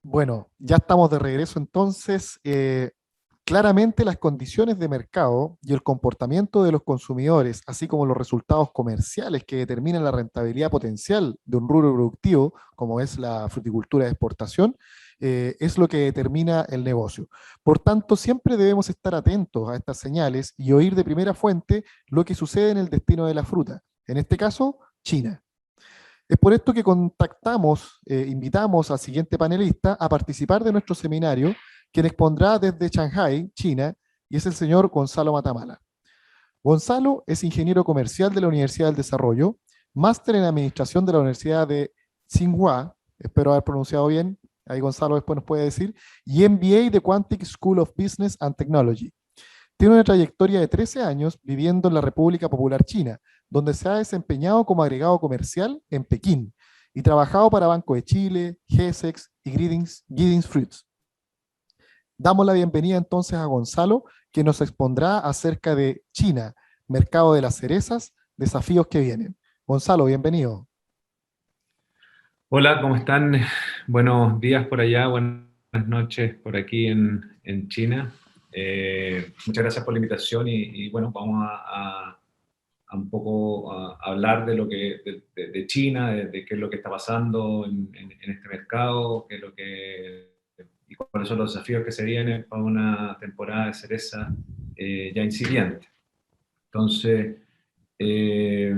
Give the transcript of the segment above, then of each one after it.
Bueno, ya estamos de regreso entonces. Claramente las condiciones de mercado y el comportamiento de los consumidores, así como los resultados comerciales que determinan la rentabilidad potencial de un rubro productivo, como es la fruticultura de exportación, es lo que determina el negocio. Por tanto, siempre debemos estar atentos a estas señales y oír de primera fuente lo que sucede en el destino de la fruta. En este caso, China. Es por esto que invitamos al siguiente panelista a participar de nuestro seminario, quien expondrá desde Shanghái, China, y es el señor Gonzalo Matamala. Gonzalo es ingeniero comercial de la Universidad del Desarrollo, máster en administración de la Universidad de Tsinghua, espero haber pronunciado bien, ahí Gonzalo después nos puede decir, y MBA de Quantic School of Business and Technology. Tiene una trayectoria de 13 años viviendo en la República Popular China, donde se ha desempeñado como agregado comercial en Pekín y trabajado para Banco de Chile, GESEX y Giddings Fruits. Damos la bienvenida entonces a Gonzalo, que nos expondrá acerca de China, mercado de las cerezas, desafíos que vienen. Gonzalo, bienvenido. Hola, ¿cómo están? Buenos días por allá, buenas noches por aquí en China. Muchas gracias por la invitación y bueno, vamos a un poco a hablar de lo que de China, de qué es lo que está pasando en este mercado, qué es lo que y cuáles son los desafíos que se vienen para una temporada de cereza ya incipiente. Entonces, eh,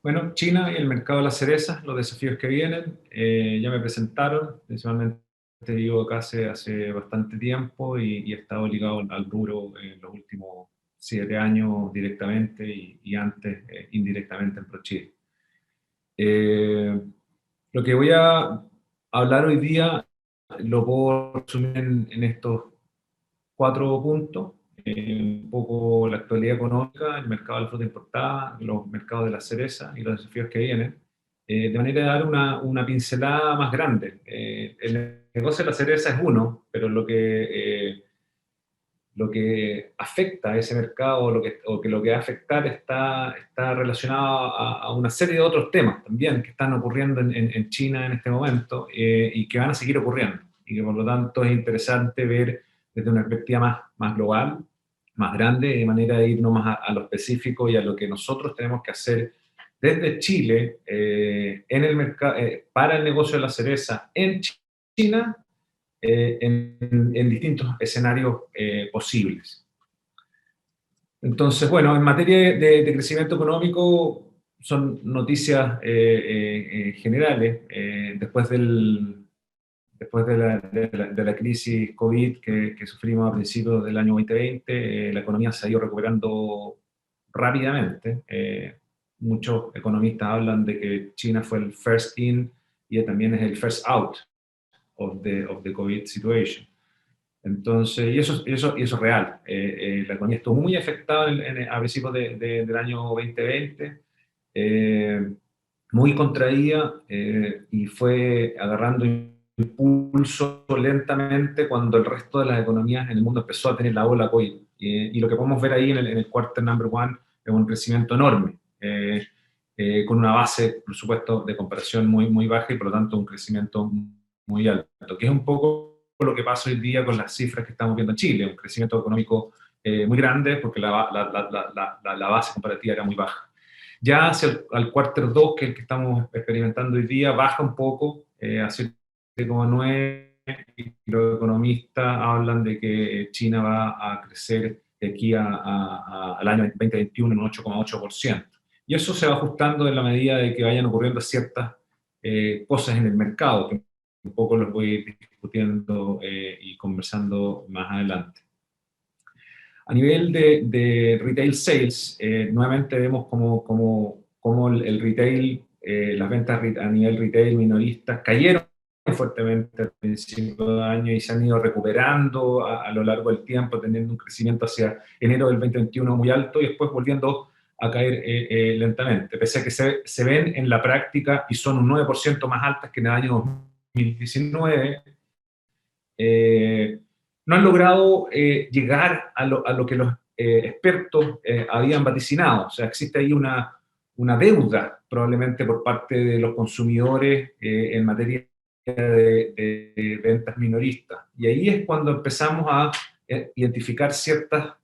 bueno, China y el mercado de las cerezas, los desafíos que vienen, ya me presentaron, principalmente vivo acá hace bastante tiempo y he estado ligado al rubro en los últimos 7 años directamente y antes indirectamente en ProChile. Eh, lo que voy a hablar hoy día lo puedo resumir en estos 4 puntos. Un poco la actualidad económica, el mercado de la fruta importada, los mercados de la cereza y los desafíos que vienen, de manera de dar una pincelada más grande. El negocio de la cereza es uno, pero lo que afecta a ese mercado o que lo que va a afectar está relacionado a una serie de otros temas también que están ocurriendo en China en este momento y que van a seguir ocurriendo. Y que por lo tanto es interesante ver desde una perspectiva más global, más grande, de manera de irnos más a lo específico y a lo que nosotros tenemos que hacer desde Chile en el mercado, para el negocio de la cereza en China en distintos escenarios posibles. Entonces, bueno, en materia de crecimiento económico son noticias generales. Después de la crisis COVID que sufrimos a principios del año 2020, la economía se ha ido recuperando rápidamente. Muchos economistas hablan de que China fue el first in y también es el first out of the COVID situation. Entonces, y eso es real. La economía estuvo muy afectada a principios del año 2020, muy contraída y fue agarrando impulso lentamente cuando el resto de las economías en el mundo empezó a tener la ola COVID. Y lo que podemos ver ahí en el quarter number one es un crecimiento enorme, con una base, por supuesto, de comparación muy baja y por lo tanto un crecimiento muy alto, que es un poco lo que pasa hoy día con las cifras que estamos viendo en Chile, un crecimiento económico muy grande porque la base comparativa era muy baja. Ya hacia el quarter 2, que es el que estamos experimentando hoy día, baja un poco a 7,9 y los economistas hablan de que China va a crecer de aquí al año 2021 en un 8,8%. Y eso se va ajustando en la medida de que vayan ocurriendo ciertas cosas en el mercado, que un poco los voy a ir discutiendo y conversando más adelante. A nivel de retail sales, nuevamente vemos como el retail, las ventas a nivel retail minoristas cayeron fuertemente al principio de año y se han ido recuperando a lo largo del tiempo, teniendo un crecimiento hacia enero del 2021 muy alto y después volviendo a caer lentamente, pese a que se ven en la práctica y son un 9% más altas que en el año 2019, no han logrado llegar a lo que los expertos habían vaticinado. O sea, existe ahí una deuda probablemente por parte de los consumidores en materia de ventas minoristas. Y ahí es cuando empezamos a identificar ciertas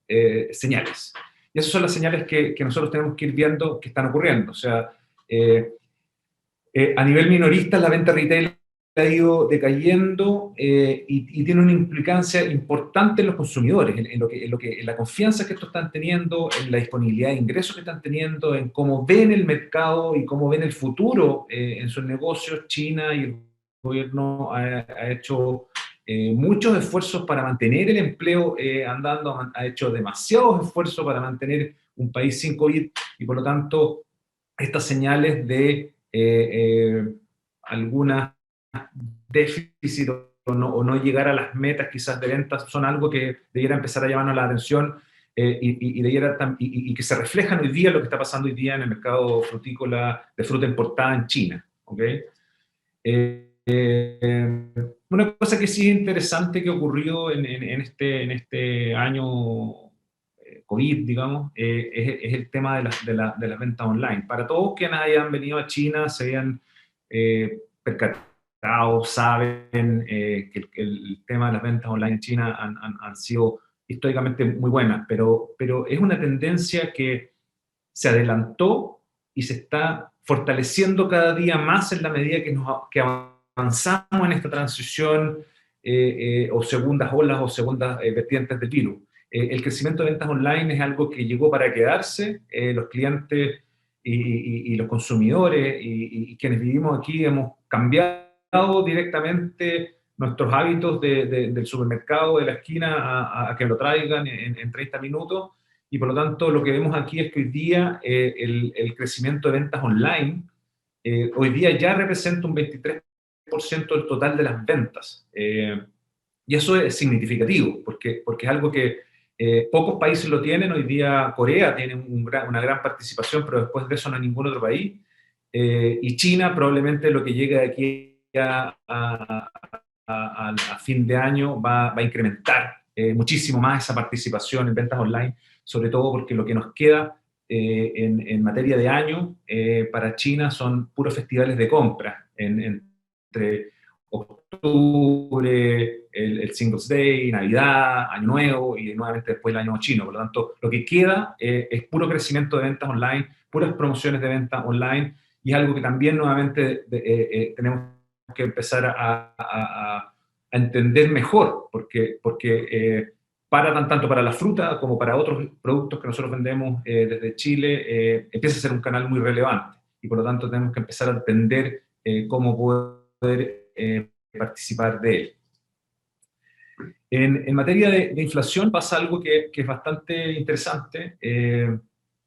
señales. Y esas son las señales que nosotros tenemos que ir viendo que están ocurriendo. O sea, a nivel minorista, la venta retail ha ido decayendo y tiene una implicancia importante en los consumidores, en la confianza que estos están teniendo, en la disponibilidad de ingresos que están teniendo, en cómo ven el mercado y cómo ven el futuro en sus negocios. China y el gobierno ha hecho muchos esfuerzos para mantener el empleo andando, ha hecho demasiados esfuerzos para mantener un país sin COVID y por lo tanto estas señales de algunas déficit o no llegar a las metas quizás de ventas son algo que debiera empezar a llamarnos la atención y que se reflejan hoy día lo que está pasando hoy día en el mercado frutícola de fruta importada en China. ¿Okay? Una cosa que sí es interesante que ocurrió en este año COVID, digamos, es el tema de las ventas online. Para todos quienes hayan venido a China, se hayan percatado, saben que el tema de las ventas online en China han sido históricamente muy buenas, pero es una tendencia que se adelantó y se está fortaleciendo cada día más en la medida que avanzamos en esta transición o segundas olas o segundas vertientes del virus. El crecimiento de ventas online es algo que llegó para quedarse. Los clientes y los consumidores y quienes vivimos aquí hemos cambiado directamente nuestros hábitos del supermercado de la esquina a que lo traigan en 30 minutos. Y por lo tanto, lo que vemos aquí es que hoy día el crecimiento de ventas online hoy día ya representa un 23% del total de las ventas. Y eso es significativo, porque es algo que pocos países lo tienen. Hoy día Corea tiene una gran participación, pero después de eso no hay ningún otro país. Y China probablemente lo que llegue de aquí a fin de año va a incrementar muchísimo más esa participación en ventas online, sobre todo porque lo que nos queda en materia de año para China son puros festivales de compra entre octubre, el Singles Day, Navidad, Año Nuevo y nuevamente después el año chino. Por lo tanto, lo que queda es puro crecimiento de ventas online, puras promociones de ventas online, y es algo que también nuevamente tenemos que empezar a entender mejor, porque tanto para la fruta como para otros productos que nosotros vendemos desde Chile, empieza a ser un canal muy relevante, y por lo tanto tenemos que empezar a entender cómo poder participar de él. En materia de inflación pasa algo que es bastante interesante.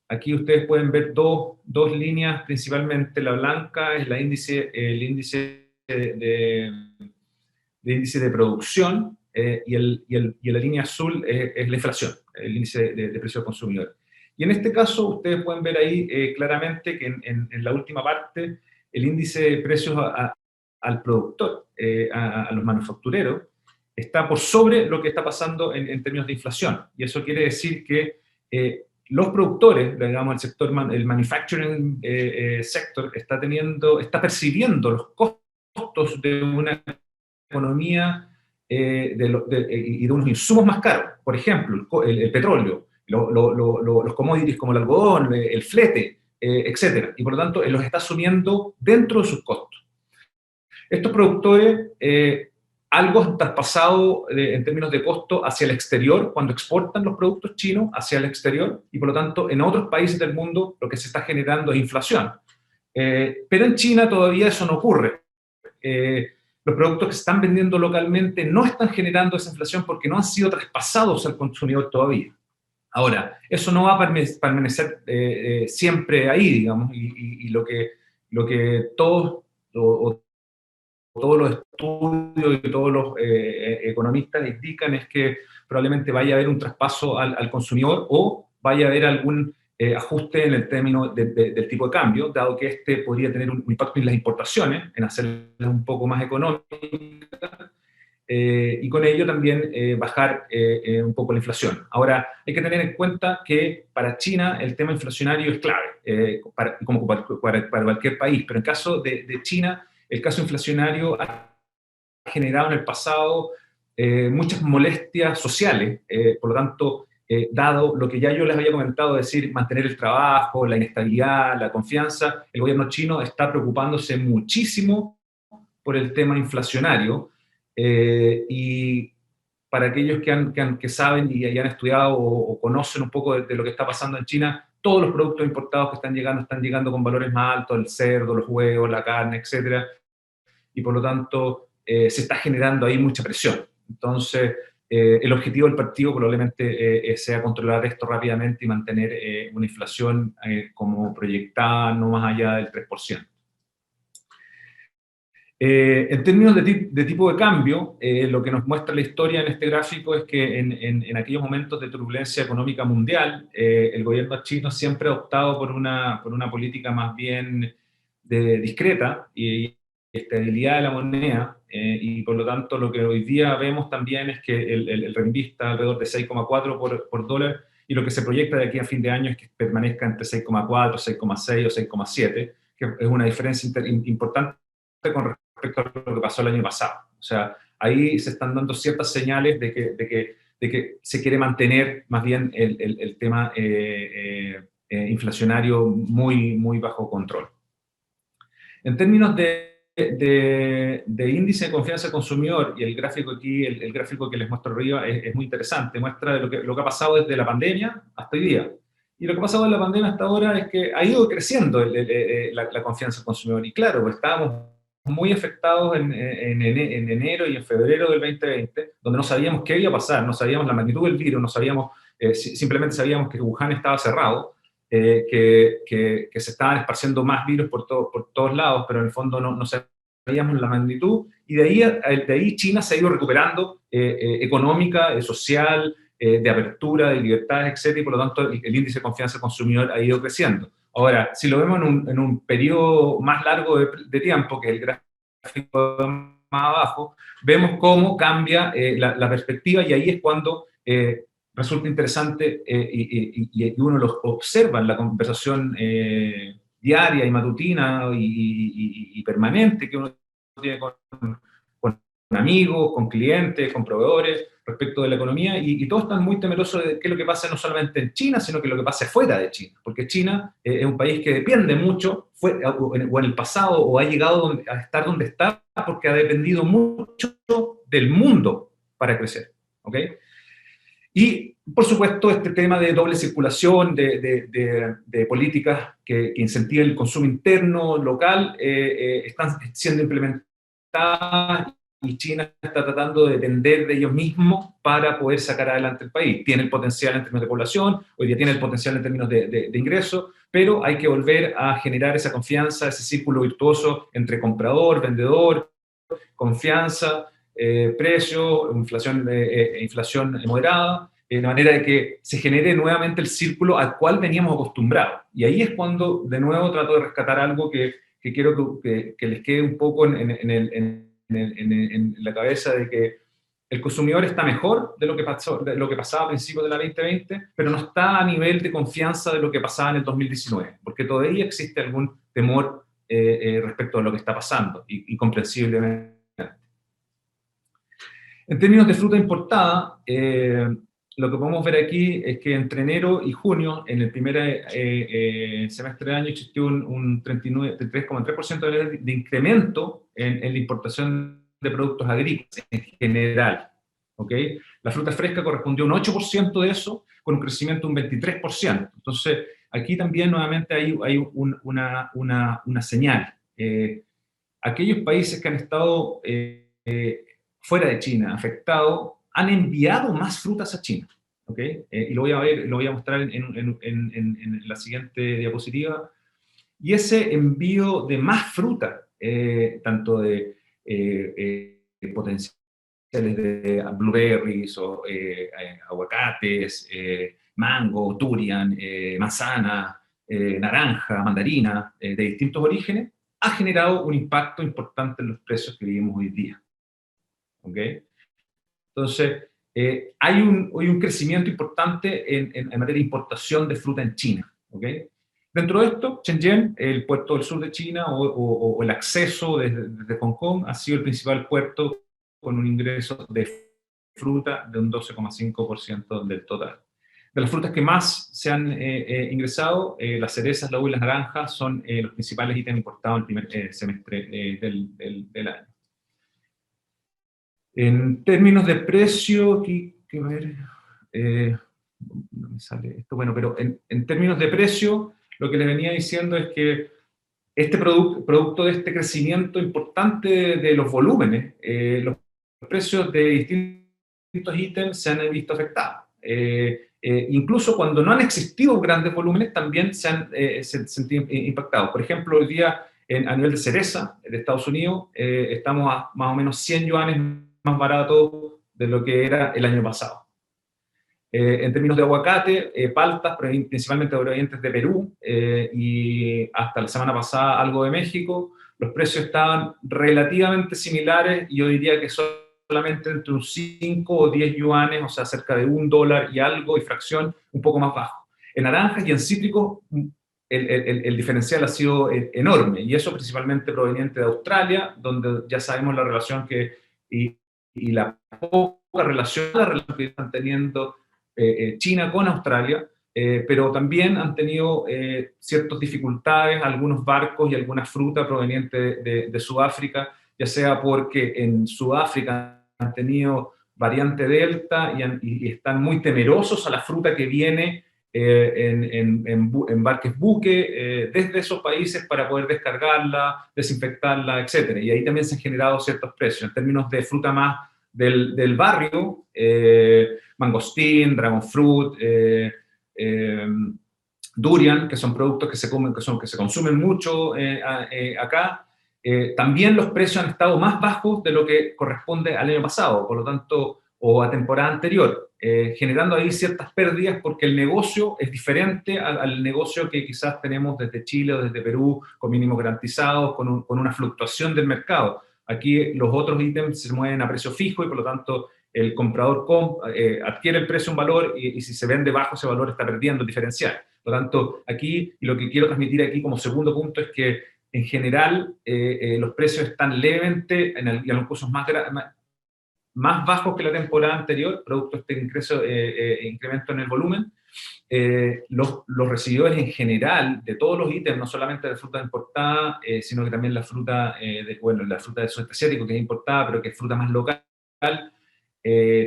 Aquí ustedes pueden ver dos líneas principalmente. La blanca es el índice de producción y la línea azul es la inflación, el índice de precio del consumidor. Y en este caso ustedes pueden ver ahí claramente que en la última parte el índice de precios al productor, a los manufactureros, está por sobre lo que está pasando en términos de inflación. Y eso quiere decir que los productores, digamos, el sector, el manufacturing sector, está percibiendo los costos de una economía y de unos insumos más caros. Por ejemplo, el petróleo, los commodities como el algodón, el flete, etc. Y por lo tanto, los está asumiendo dentro de sus costos. Estos productores algo han traspasado en términos de costo hacia el exterior cuando exportan los productos chinos hacia el exterior, y por lo tanto en otros países del mundo lo que se está generando es inflación. Pero en China todavía eso no ocurre. Los productos que se están vendiendo localmente no están generando esa inflación porque no han sido traspasados al consumidor todavía. Ahora, eso no va a permanecer siempre ahí, digamos, y lo que todos los estudios y todos los economistas indican es que probablemente vaya a haber un traspaso al consumidor, o vaya a haber algún ajuste en el término del tipo de cambio, dado que este podría tener un impacto en las importaciones, en hacerlas un poco más económicas, y con ello también bajar un poco la inflación. Ahora, hay que tener en cuenta que para China el tema inflacionario es clave, como para cualquier país, pero en el caso de China, el caso inflacionario generado en el pasado muchas molestias sociales. Por lo tanto, dado lo que ya yo les había comentado, es decir, mantener el trabajo, la inestabilidad, la confianza, el gobierno chino está preocupándose muchísimo por el tema inflacionario. Y para aquellos que saben y han estudiado o conocen un poco de lo que está pasando en China, todos los productos importados que están llegando con valores más altos, el cerdo, los huevos, la carne, etcétera, y por lo tanto se está generando ahí mucha presión. Entonces, el objetivo del partido probablemente sea controlar esto rápidamente y mantener una inflación como proyectada no más allá del 3%. En términos de tipo de cambio, lo que nos muestra la historia en este gráfico es que en aquellos momentos de turbulencia económica mundial, el gobierno chino siempre ha optado por una política más bien discreta y estabilidad de la moneda, y por lo tanto lo que hoy día vemos también es que el renminbi está alrededor de 6,4 por dólar, y lo que se proyecta de aquí a fin de año es que permanezca entre 6,4, 6,6 o 6,7, que es una diferencia importante con respecto a lo que pasó el año pasado. O sea, ahí se están dando ciertas señales de que se quiere mantener más bien el tema inflacionario muy bajo control. En términos de índice de confianza del consumidor, y el gráfico aquí, el gráfico que les muestro arriba, es muy interesante, muestra lo que ha pasado desde la pandemia hasta hoy día. Y lo que ha pasado en la pandemia hasta ahora es que ha ido creciendo la confianza del consumidor. Y claro, pues estábamos muy afectados en enero y en febrero del 2020, donde no sabíamos qué iba a pasar, no sabíamos la magnitud del virus, no sabíamos, simplemente sabíamos que Wuhan estaba cerrado, que se estaban esparciendo más virus por todos lados, pero en el fondo no sabíamos la magnitud, y de ahí China se ha ido recuperando económica, social, de apertura, de libertades, etc., y por lo tanto el índice de confianza del consumidor ha ido creciendo. Ahora, si lo vemos en un periodo más largo de tiempo, que es el gráfico más abajo, vemos cómo cambia la perspectiva, y ahí es cuando resulta interesante y uno los observa en la conversación diaria y matutina y permanente que uno tiene con amigos, con clientes, con proveedores respecto de la economía, y todos están muy temerosos de qué es lo que pasa no solamente en China, sino que lo que pasa fuera de China, porque China es un país que depende mucho, o en el pasado, o ha llegado a estar donde está, porque ha dependido mucho del mundo para crecer, ¿ok? Y, por supuesto, este tema de doble circulación, de políticas que incentiven el consumo interno, local, están siendo implementadas, y China está tratando de depender de ellos mismos para poder sacar adelante el país. Tiene el potencial en términos de población, hoy día tiene el potencial en términos de ingresos, pero hay que volver a generar esa confianza, ese círculo virtuoso entre comprador, vendedor, confianza, precio, inflación moderada, de manera de que se genere nuevamente el círculo al cual veníamos acostumbrados. Y ahí es cuando, de nuevo, trato de rescatar algo que quiero que les quede un poco en la cabeza, de que el consumidor está mejor de lo que pasaba a principios de la 2020, pero no está a nivel de confianza de lo que pasaba en el 2019, porque todavía existe algún temor respecto a lo que está pasando, y comprensiblemente. En términos de fruta importada, lo que podemos ver aquí es que entre enero y junio, en el primer semestre del año, existió un 3,3% de incremento en la importación de productos agrícolas en general. ¿Okay? La fruta fresca correspondió a un 8% de eso, con un crecimiento de un 23%. Entonces, aquí también nuevamente hay una señal. Aquellos países que han estado fuera de China, afectados, han enviado más frutas a China. ¿Okay? Y lo voy a mostrar en la siguiente diapositiva. Y ese envío de más fruta, tanto de potenciales de blueberries o aguacates, mango, durian, manzana, naranja, mandarina, de distintos orígenes, ha generado un impacto importante en los precios que vivimos hoy día. ¿Okay? Entonces, hay un crecimiento importante en materia de importación de fruta en China. ¿Okay? Dentro de esto, Shenzhen, el puerto del sur de China, o el acceso desde Hong Kong, ha sido el principal puerto con un ingreso de fruta de un 12,5% del total. De las frutas que más se han ingresado, las cerezas, la uva y las naranjas son los principales ítems importados en el primer semestre del año. En términos de precio, aquí, a ver, no me sale esto, bueno, pero en términos de precio, lo que les venía diciendo es que este producto de este crecimiento importante de los volúmenes, los precios de distintos ítems se han visto afectados. Incluso cuando no han existido grandes volúmenes, también se han sentido impactados. Por ejemplo, hoy día, a nivel de cereza de Estados Unidos, estamos a más o menos 100 yuanes más barato de lo que era el año pasado. En términos de aguacate, paltas, principalmente provenientes de Perú, y hasta la semana pasada algo de México, los precios estaban relativamente similares, y yo diría que solamente entre un 5 o 10 yuanes, o sea, cerca de $1 y algo, y fracción, un poco más bajo. En naranjas y en cítricos, el diferencial ha sido enorme, y eso principalmente proveniente de Australia, donde ya sabemos la relación y la poca relación que están teniendo China con Australia, pero también han tenido ciertas dificultades algunos barcos y alguna fruta proveniente de Sudáfrica, ya sea porque en Sudáfrica han tenido variante Delta y están muy temerosos a la fruta que viene en barques buque desde esos países para poder descargarla, desinfectarla, etc. Y ahí también se han generado ciertos precios. En términos de fruta más del barrio, mangostín, dragon fruit, durian, que son productos que se consumen mucho acá. También los precios han estado más bajos de lo que corresponde al año pasado, por lo tanto, o a temporada anterior, generando ahí ciertas pérdidas porque el negocio es diferente al negocio que quizás tenemos desde Chile o desde Perú, con mínimos garantizados, con una fluctuación del mercado. Aquí los otros ítems se mueven a precio fijo y por lo tanto el comprador adquiere el precio un valor y si se vende bajo ese valor está perdiendo el diferencial. Por lo tanto, aquí, y lo que quiero transmitir aquí como segundo punto es que en general los precios están levemente, en algunos cursos más bajos que la temporada anterior, producto de este incremento en el volumen. Los recibidores en general de todos los ítems, no solamente de fruta importada, sino que también la fruta, la fruta del sudeste asiático que es importada, pero que es fruta más local,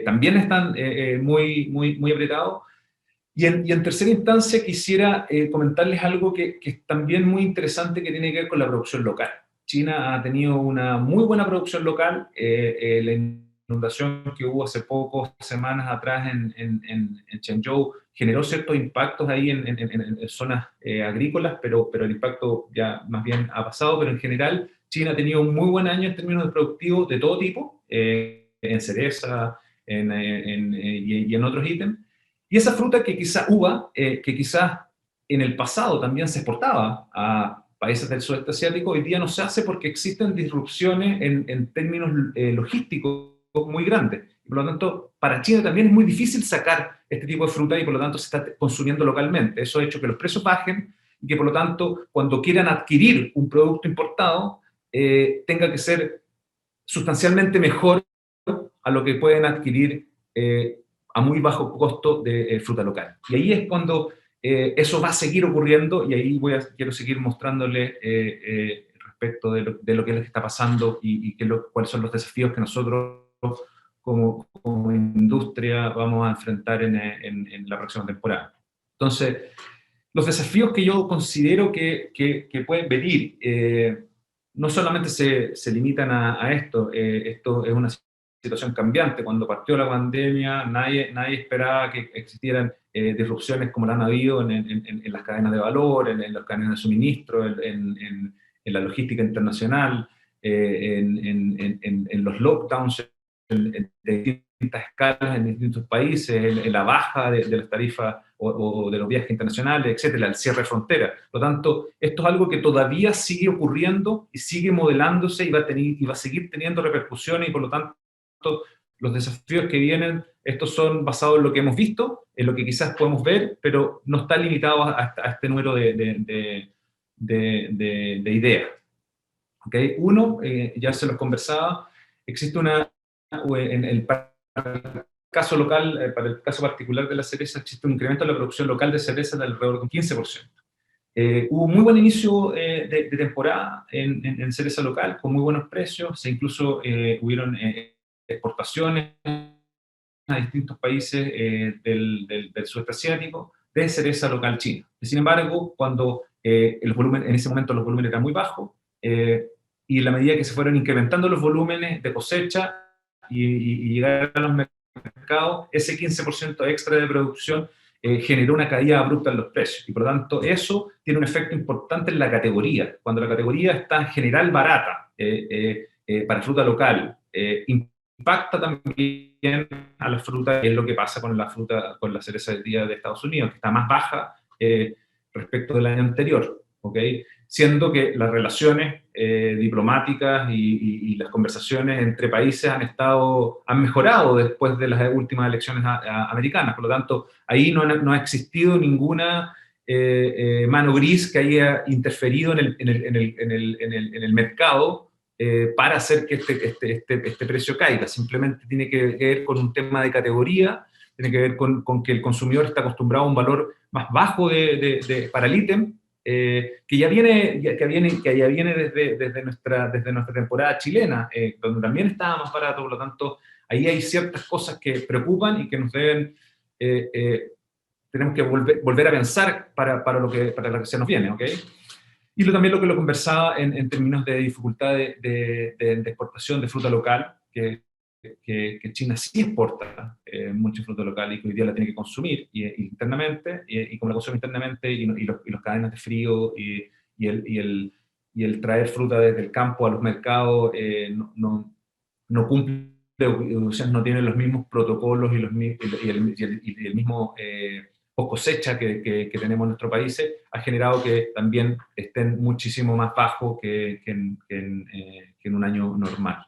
también están muy apretados. Y en tercera instancia quisiera comentarles algo que es también muy interesante que tiene que ver con la producción local. China ha tenido una muy buena producción local. La inundación que hubo hace pocas semanas atrás en Chenzhou generó ciertos impactos ahí en zonas agrícolas, pero el impacto ya más bien ha pasado. Pero en general China ha tenido un muy buen año en términos de productivos de todo tipo, en cereza y en otros ítems. Y esa fruta que quizás uva, que quizás en el pasado también se exportaba a países del sudeste asiático, hoy día no se hace porque existen disrupciones en términos logísticos muy grandes. Y por lo tanto, para China también es muy difícil sacar este tipo de fruta y por lo tanto se está consumiendo localmente. Eso ha hecho que los precios bajen y que por lo tanto, cuando quieran adquirir un producto importado, tenga que ser sustancialmente mejor a lo que pueden adquirir a muy bajo costo de fruta local. Y ahí es cuando eso va a seguir ocurriendo y ahí quiero seguir mostrándoles respecto de lo que les está pasando y cuáles son los desafíos que nosotros como industria vamos a enfrentar en la próxima temporada. Entonces, los desafíos que yo considero que pueden venir no solamente se limitan a esto. Esto es una situación cambiante. Cuando partió la pandemia, nadie esperaba que existieran disrupciones como la han habido en las cadenas de valor, en las cadenas de suministro, en la logística internacional, en los lockdowns de distintas escalas en distintos países, en la baja de las tarifas o de los viajes internacionales, etcétera, el cierre de fronteras. Por lo tanto, esto es algo que todavía sigue ocurriendo y sigue modelándose y va a seguir teniendo repercusiones y por lo tanto los desafíos que vienen, estos son basados en lo que hemos visto, en lo que quizás podemos ver, pero no están limitados a este número de ideas. ¿Okay? Uno, ya se los conversaba, existe una para el caso local, para el caso particular de la cereza, existe un incremento de la producción local de cereza de alrededor de un 15%. Hubo un muy buen inicio de temporada en cereza local, con muy buenos precios, e incluso hubieron exportaciones a distintos países del sudeste asiático de cereza local china. Sin embargo, cuando en ese momento los volúmenes eran muy bajos, y en la medida que se fueron incrementando los volúmenes de cosecha y llegar a los mercados, ese 15% extra de producción generó una caída abrupta en los precios. Y por lo tanto, eso tiene un efecto importante en la categoría. Cuando la categoría está en general barata para fruta local, impacta también a la fruta, que es lo que pasa con la fruta, con la cereza del día de Estados Unidos, que está más baja respecto del año anterior, ¿ok? Siendo que las relaciones diplomáticas y las conversaciones entre países han mejorado después de las últimas elecciones americanas. Por lo tanto, ahí no ha existido ninguna mano gris que haya interferido en el mercado para hacer que este precio caiga. Simplemente tiene que ver con un tema de categoría, tiene que ver con que el consumidor está acostumbrado a un valor más bajo para el ítem, que ya viene desde nuestra temporada chilena, donde también estaba más barato. Por lo tanto, ahí hay ciertas cosas que preocupan y que nos deben, tenemos que volver a pensar para lo que se nos viene, ¿ok? Y también lo que lo conversaba en términos de dificultad de exportación de fruta local, que China sí exporta mucha fruta local y que hoy día la tiene que consumir internamente, y como la consume internamente, y los cadenas de frío y el traer fruta desde el campo a los mercados no cumple, o sea, no tiene los mismos protocolos y el mismo post cosecha que tenemos en nuestros países, ha generado que también estén muchísimo más bajos que en un año normal.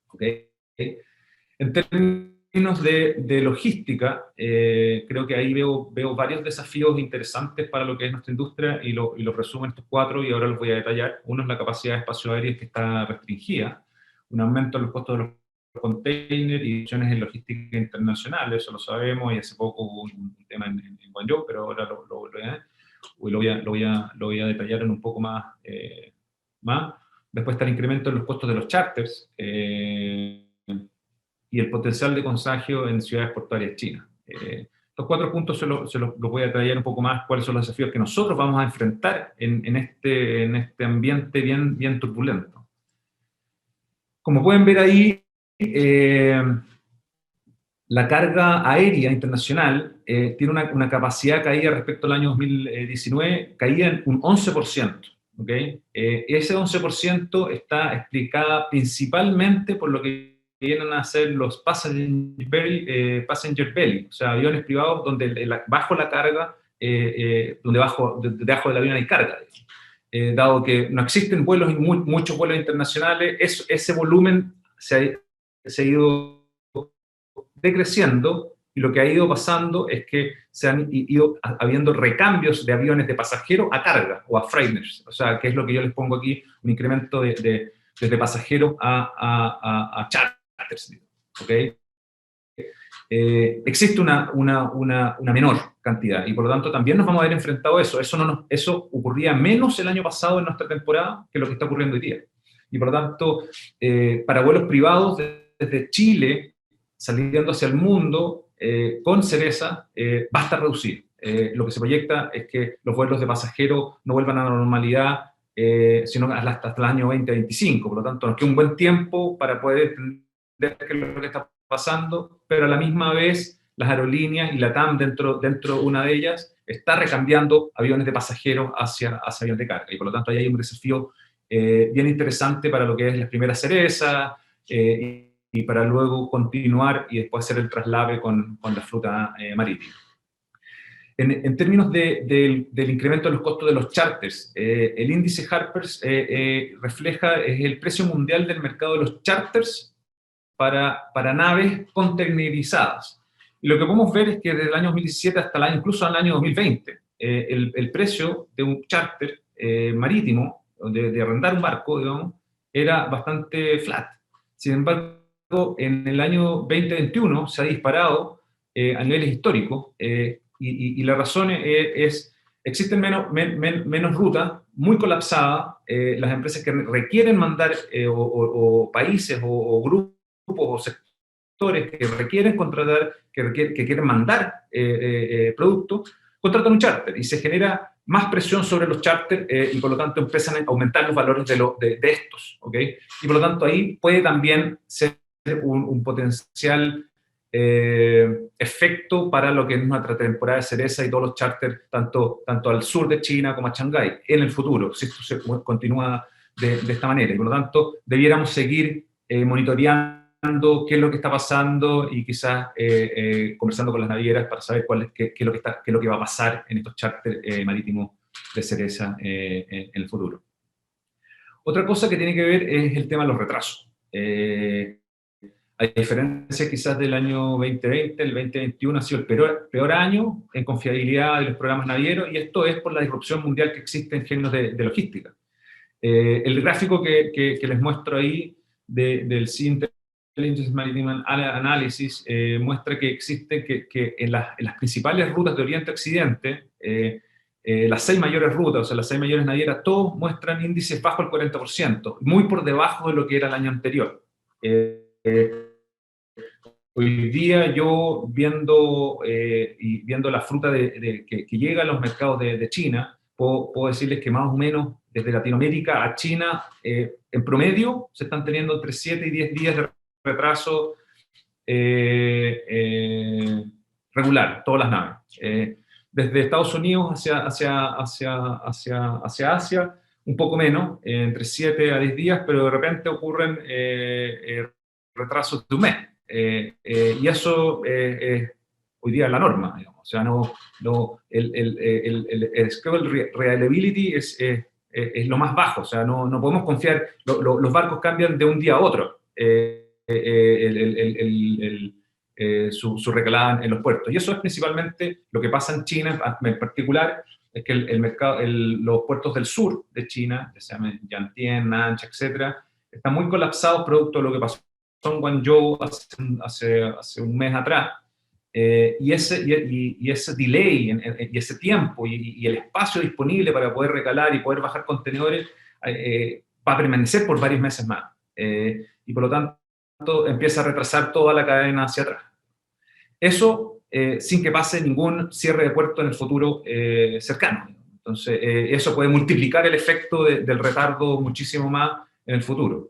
¿Okay? En términos de logística, creo que ahí veo varios desafíos interesantes para lo que es nuestra industria, y los resumo en estos cuatro y ahora los voy a detallar. Uno es la capacidad de espacio aéreo, que está restringida, un aumento en los costos de los containers y opciones en logística internacional, eso lo sabemos, y hace poco hubo un tema en Guangzhou, pero ahora lo voy a detallar en un poco más. Después está el incremento en los costos de los charters, y el potencial de contagio en ciudades portuarias chinas. Estos cuatro puntos se los voy a detallar un poco más, cuáles son los desafíos que nosotros vamos a enfrentar en este ambiente bien turbulento. Como pueden ver ahí, la carga aérea internacional tiene una capacidad caída respecto al año 2019, caída en un 11%. ¿Okay? Ese 11% está explicada principalmente por lo que vienen a ser los passenger belly, o sea, aviones privados donde bajo la carga, donde debajo del avión hay carga. Dado que no existen muchos vuelos internacionales, ese volumen se ha ido decreciendo, y lo que ha ido pasando es que se han ido habiendo recambios de aviones de pasajeros a carga o a freighters, o sea, que es lo que yo les pongo aquí, un incremento desde pasajeros a charters, ¿ok? Existe una menor cantidad, y por lo tanto también nos vamos a ver enfrentado a eso. Eso ocurría menos el año pasado en nuestra temporada que lo que está ocurriendo hoy día. Y por lo tanto, para vuelos privados desde Chile, saliendo hacia el mundo con cereza, va a estar reducido. Lo que se proyecta es que los vuelos de pasajeros no vuelvan a la normalidad, sino hasta el año 2025. Por lo tanto, nos queda un buen tiempo para poder entender qué es lo que está pasando, pero a la misma vez las aerolíneas y la TAM dentro de una de ellas está recambiando aviones de pasajeros hacia aviones de carga, y por lo tanto ahí hay un desafío bien interesante para lo que es las primeras cerezas, y para luego continuar y después hacer el traslave con la fruta marítima. En términos del incremento de los costos de los charters, el índice Harper's refleja el precio mundial del mercado de los charters para naves containerizadas. Y lo que podemos ver es que desde el año 2017 hasta incluso al año 2020, el precio de un charter marítimo, de arrendar un barco, digamos, era bastante flat. Sin embargo, en el año 2021 se ha disparado a niveles históricos, y la razón existen menos rutas, muy colapsadas, las empresas que requieren mandar, o países o grupos o sectores que requieren contratar, que quieren mandar productos, contratan un charter y se genera más presión sobre los charters, y por lo tanto empiezan a aumentar los valores de estos, ¿ok? Y por lo tanto ahí puede también ser un potencial efecto para lo que es nuestra temporada de cereza y todos los charters, tanto al sur de China como a Shanghái, en el futuro, si esto se continúa de esta manera. Y por lo tanto, debiéramos seguir monitoreando qué es lo que está pasando y quizás conversando con las navieras para saber qué es lo que va a pasar en estos charters marítimos de cereza en el futuro. Otra cosa que tiene que ver es el tema de los retrasos. A diferencia quizás del año 2020, el 2021 ha sido el peor año en confiabilidad de los programas navieros, y esto es por la disrupción mundial que existe en términos de logística. El gráfico que les muestro ahí del Sea Intelligence Maritime Analysis muestra que existe que en las principales rutas de Oriente a Occidente, las 6 mayores rutas, o sea, las 6 mayores navieras, todos muestran índices bajo el 40%, muy por debajo de lo que era el año anterior. Hoy día yo viendo la fruta que llega a los mercados de China, puedo decirles que más o menos desde Latinoamérica a China, en promedio, se están teniendo entre 7 y 10 días de retraso regular, todas las naves. Desde Estados Unidos hacia Asia, un poco menos, entre 7 a 10 días, pero de repente ocurren retrasos de un mes. Y eso es hoy día la norma, digamos. O sea, el schedule reliability es lo más bajo. O sea, no podemos confiar, los barcos cambian de un día a otro su recalada en los puertos. Y eso es principalmente lo que pasa en China en particular, es que los puertos del sur de China, que se llaman Yantian, Nancha, etcétera, están muy colapsados producto de lo que pasó en Guangzhou hace un mes atrás, y ese delay, y ese tiempo, y el espacio disponible para poder recalar y poder bajar contenedores, va a permanecer por varios meses más. Y por lo tanto empieza a retrasar toda la cadena hacia atrás. Eso sin que pase ningún cierre de puerto en el futuro cercano. Entonces, eso puede multiplicar el efecto del retardo muchísimo más en el futuro.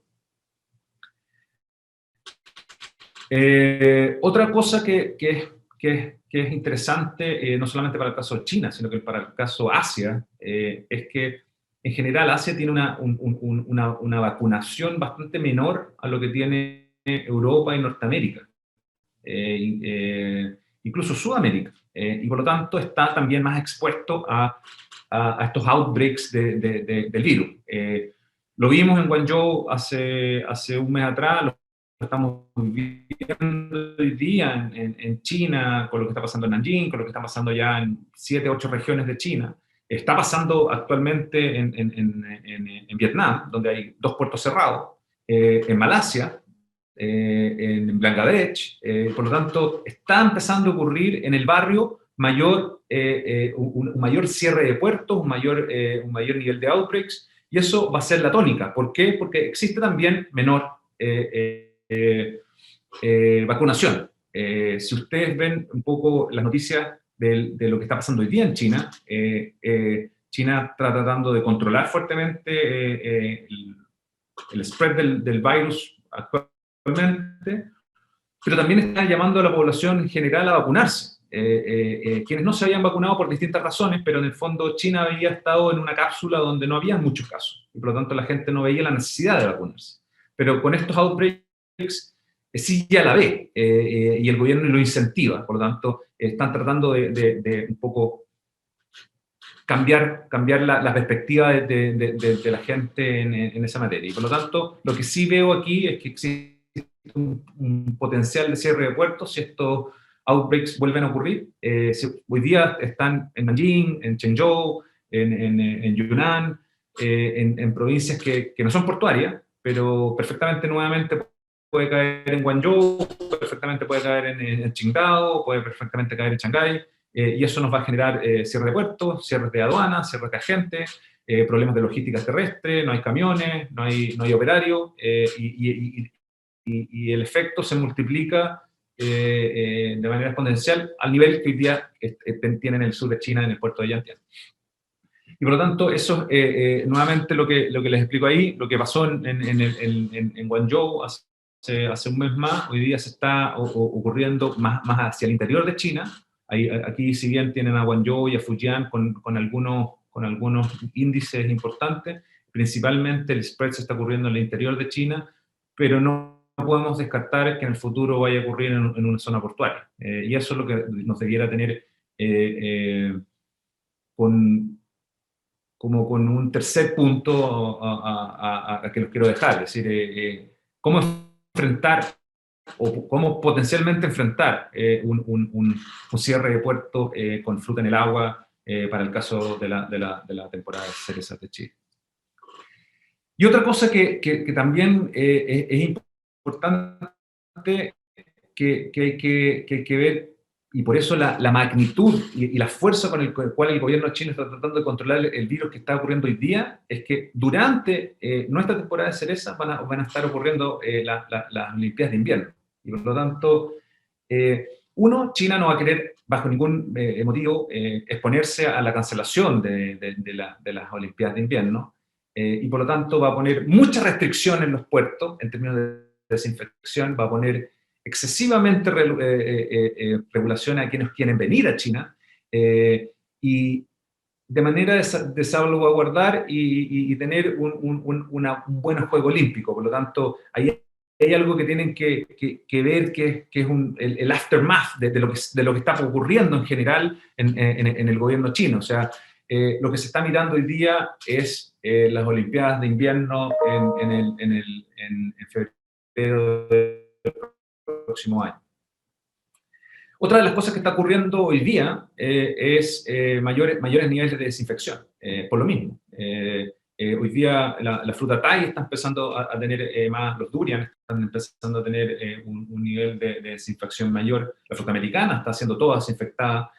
Otra cosa que es interesante, no solamente para el caso de China, sino que para el caso Asia, es que en general Asia tiene una vacunación bastante menor a lo que tiene Europa y Norteamérica, incluso Sudamérica, y por lo tanto está también más expuesto a estos outbreaks del virus. Lo vimos en Guangzhou hace un mes atrás, lo estamos viviendo hoy día en China, con lo que está pasando en Nanjing, con lo que está pasando ya en 7, 8 regiones de China. Está pasando actualmente en Vietnam, donde hay 2 puertos cerrados, en Malasia, en Bangladesh. Por lo tanto, está empezando a ocurrir en el barrio un mayor cierre de puertos, un mayor nivel de outbreaks, y eso va a ser la tónica. ¿Por qué? Porque existe también menor vacunación. Si ustedes ven un poco las noticias de lo que está pasando hoy día en China, China está tratando de controlar fuertemente el spread del virus actualmente, pero también está llamando a la población en general a vacunarse. Quienes no se habían vacunado por distintas razones, pero en el fondo China había estado en una cápsula donde no había muchos casos, y por lo tanto la gente no veía la necesidad de vacunarse. Pero con estos outbreaks sí ya la ve, y el gobierno lo incentiva. Por lo tanto, están tratando de un poco cambiar la perspectiva de la gente en esa materia. Y por lo tanto, lo que sí veo aquí es que existe un potencial de cierre de puertos si estos outbreaks vuelven a ocurrir. Hoy día están en Nanjing, en Chengzhou, en Yunnan, en provincias que no son portuarias, pero perfectamente nuevamente puede caer en Guangzhou, perfectamente puede caer en Qingdao, puede perfectamente caer en Shanghái, y eso nos va a generar cierre de puertos, cierres de aduanas, cierres de agentes, problemas de logística terrestre, no hay camiones, no hay operarios, y el efecto se multiplica de manera exponencial al nivel que hoy día tienen en el sur de China, en el puerto de Yantian. Y por lo tanto, eso nuevamente lo que les explico ahí, lo que pasó en Guangzhou hace un mes más, hoy día se está ocurriendo más hacia el interior de China. Aquí, si bien tienen a Guangzhou y a Fujian con algunos índices importantes, principalmente el spread se está ocurriendo en el interior de China, pero no podemos descartar que en el futuro vaya a ocurrir en una zona portuaria. Y eso es lo que nos debiera tener como con un tercer punto a que los quiero dejar, es decir, cómo enfrentar o cómo potencialmente enfrentar un cierre de puerto con fruta en el agua para el caso de la temporada de cerezas de Chile. Y otra cosa que también es importante que hay que ver, y por eso la magnitud y la fuerza con el cual el gobierno chino está tratando de controlar el virus que está ocurriendo hoy día, es que durante nuestra temporada de cerezas van a estar ocurriendo las Olimpiadas de invierno. Y por lo tanto, China no va a querer, bajo ningún motivo, exponerse a la cancelación de las Olimpiadas de invierno, y por lo tanto va a poner mucha restricción en los puertos en términos de desinfección, va a poner excesivamente regulación a quienes quieren venir a China, y de manera de salvaguardar y tener un buen juego olímpico. Por lo tanto, ahí hay algo que tienen que ver, que es el aftermath de lo que está ocurriendo en general en el gobierno chino. O sea, lo que se está mirando hoy día es las Olimpiadas de invierno en febrero del próximo año. Otra de las cosas que está ocurriendo hoy día es mayores niveles de desinfección, por lo mismo. Hoy día la fruta Thai está empezando a tener más, los durian están empezando a tener un nivel de desinfección mayor, la fruta americana está siendo toda desinfectada,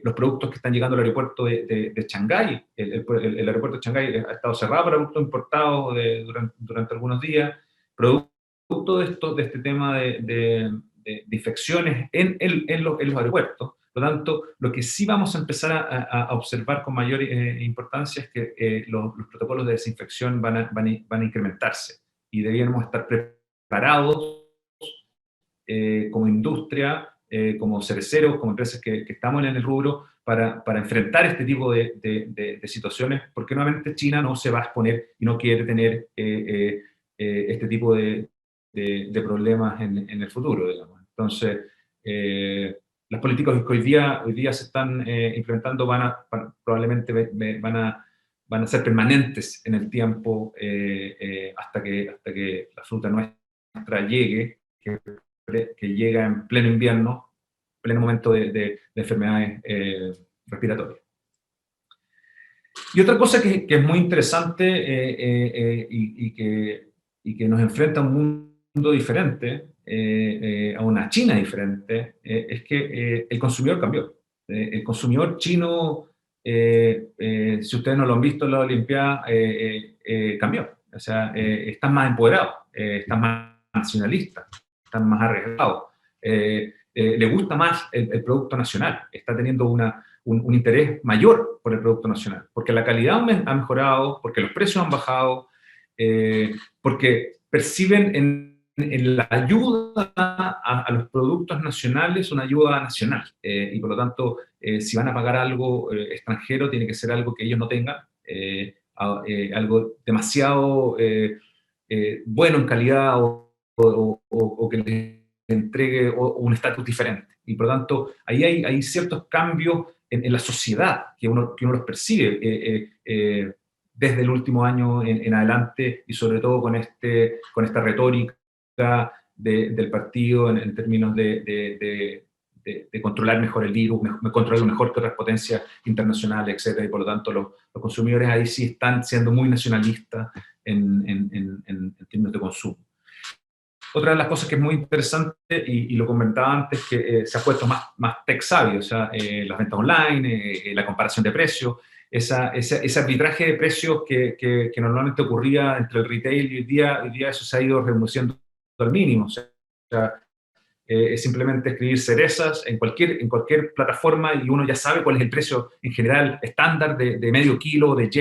los productos que están llegando al aeropuerto de Shanghái, el aeropuerto de Shanghái ha estado cerrado para productos importados durante algunos días, producto de este tema de infecciones en los aeropuertos. Por lo tanto, lo que sí vamos a empezar a observar con mayor importancia es que los protocolos de desinfección van a incrementarse y deberíamos estar preparados como industria, como cereceros, como empresas que estamos en el rubro, para enfrentar este tipo de situaciones, porque nuevamente China no se va a exponer y no quiere tener este tipo de problemas en el futuro, digamos. Entonces, las políticas que hoy día se están implementando probablemente van a ser permanentes en el tiempo hasta que la fruta nuestra llegue, que llega en pleno invierno, pleno momento de enfermedades respiratorias. Y otra cosa que es muy interesante y que nos enfrenta a un mundo diferente, a una China diferente, es que el consumidor cambió. El consumidor chino, si ustedes no lo han visto en la Olimpiada, cambió. O sea, están más empoderados, están más nacionalistas, están más arriesgados. Le gusta más el producto nacional, está teniendo un interés mayor por el producto nacional, porque la calidad ha mejorado, porque los precios han bajado, porque perciben en la ayuda a los productos nacionales una ayuda nacional, y por lo tanto, si van a pagar algo extranjero, tiene que ser algo que ellos no tengan, algo demasiado bueno en calidad o que les entregue un estatus diferente. Y por lo tanto, ahí hay ciertos cambios en la sociedad que uno los percibe desde el último año en adelante, y sobre todo con esta retórica del partido en términos de controlar mejor el virus, controlarlo mejor que otras potencias internacionales, etc. Y por lo tanto, los consumidores ahí sí están siendo muy nacionalistas en términos de consumo. Otra de las cosas que es muy interesante, y lo comentaba antes, que se ha puesto más tech savvy, o sea, las ventas online, la comparación de precios, ese arbitraje de precios que normalmente ocurría entre el retail y hoy día eso se ha ido reduciendo al mínimo. O sea, es simplemente escribir cerezas en cualquier plataforma y uno ya sabe cuál es el precio en general estándar de medio kilo de J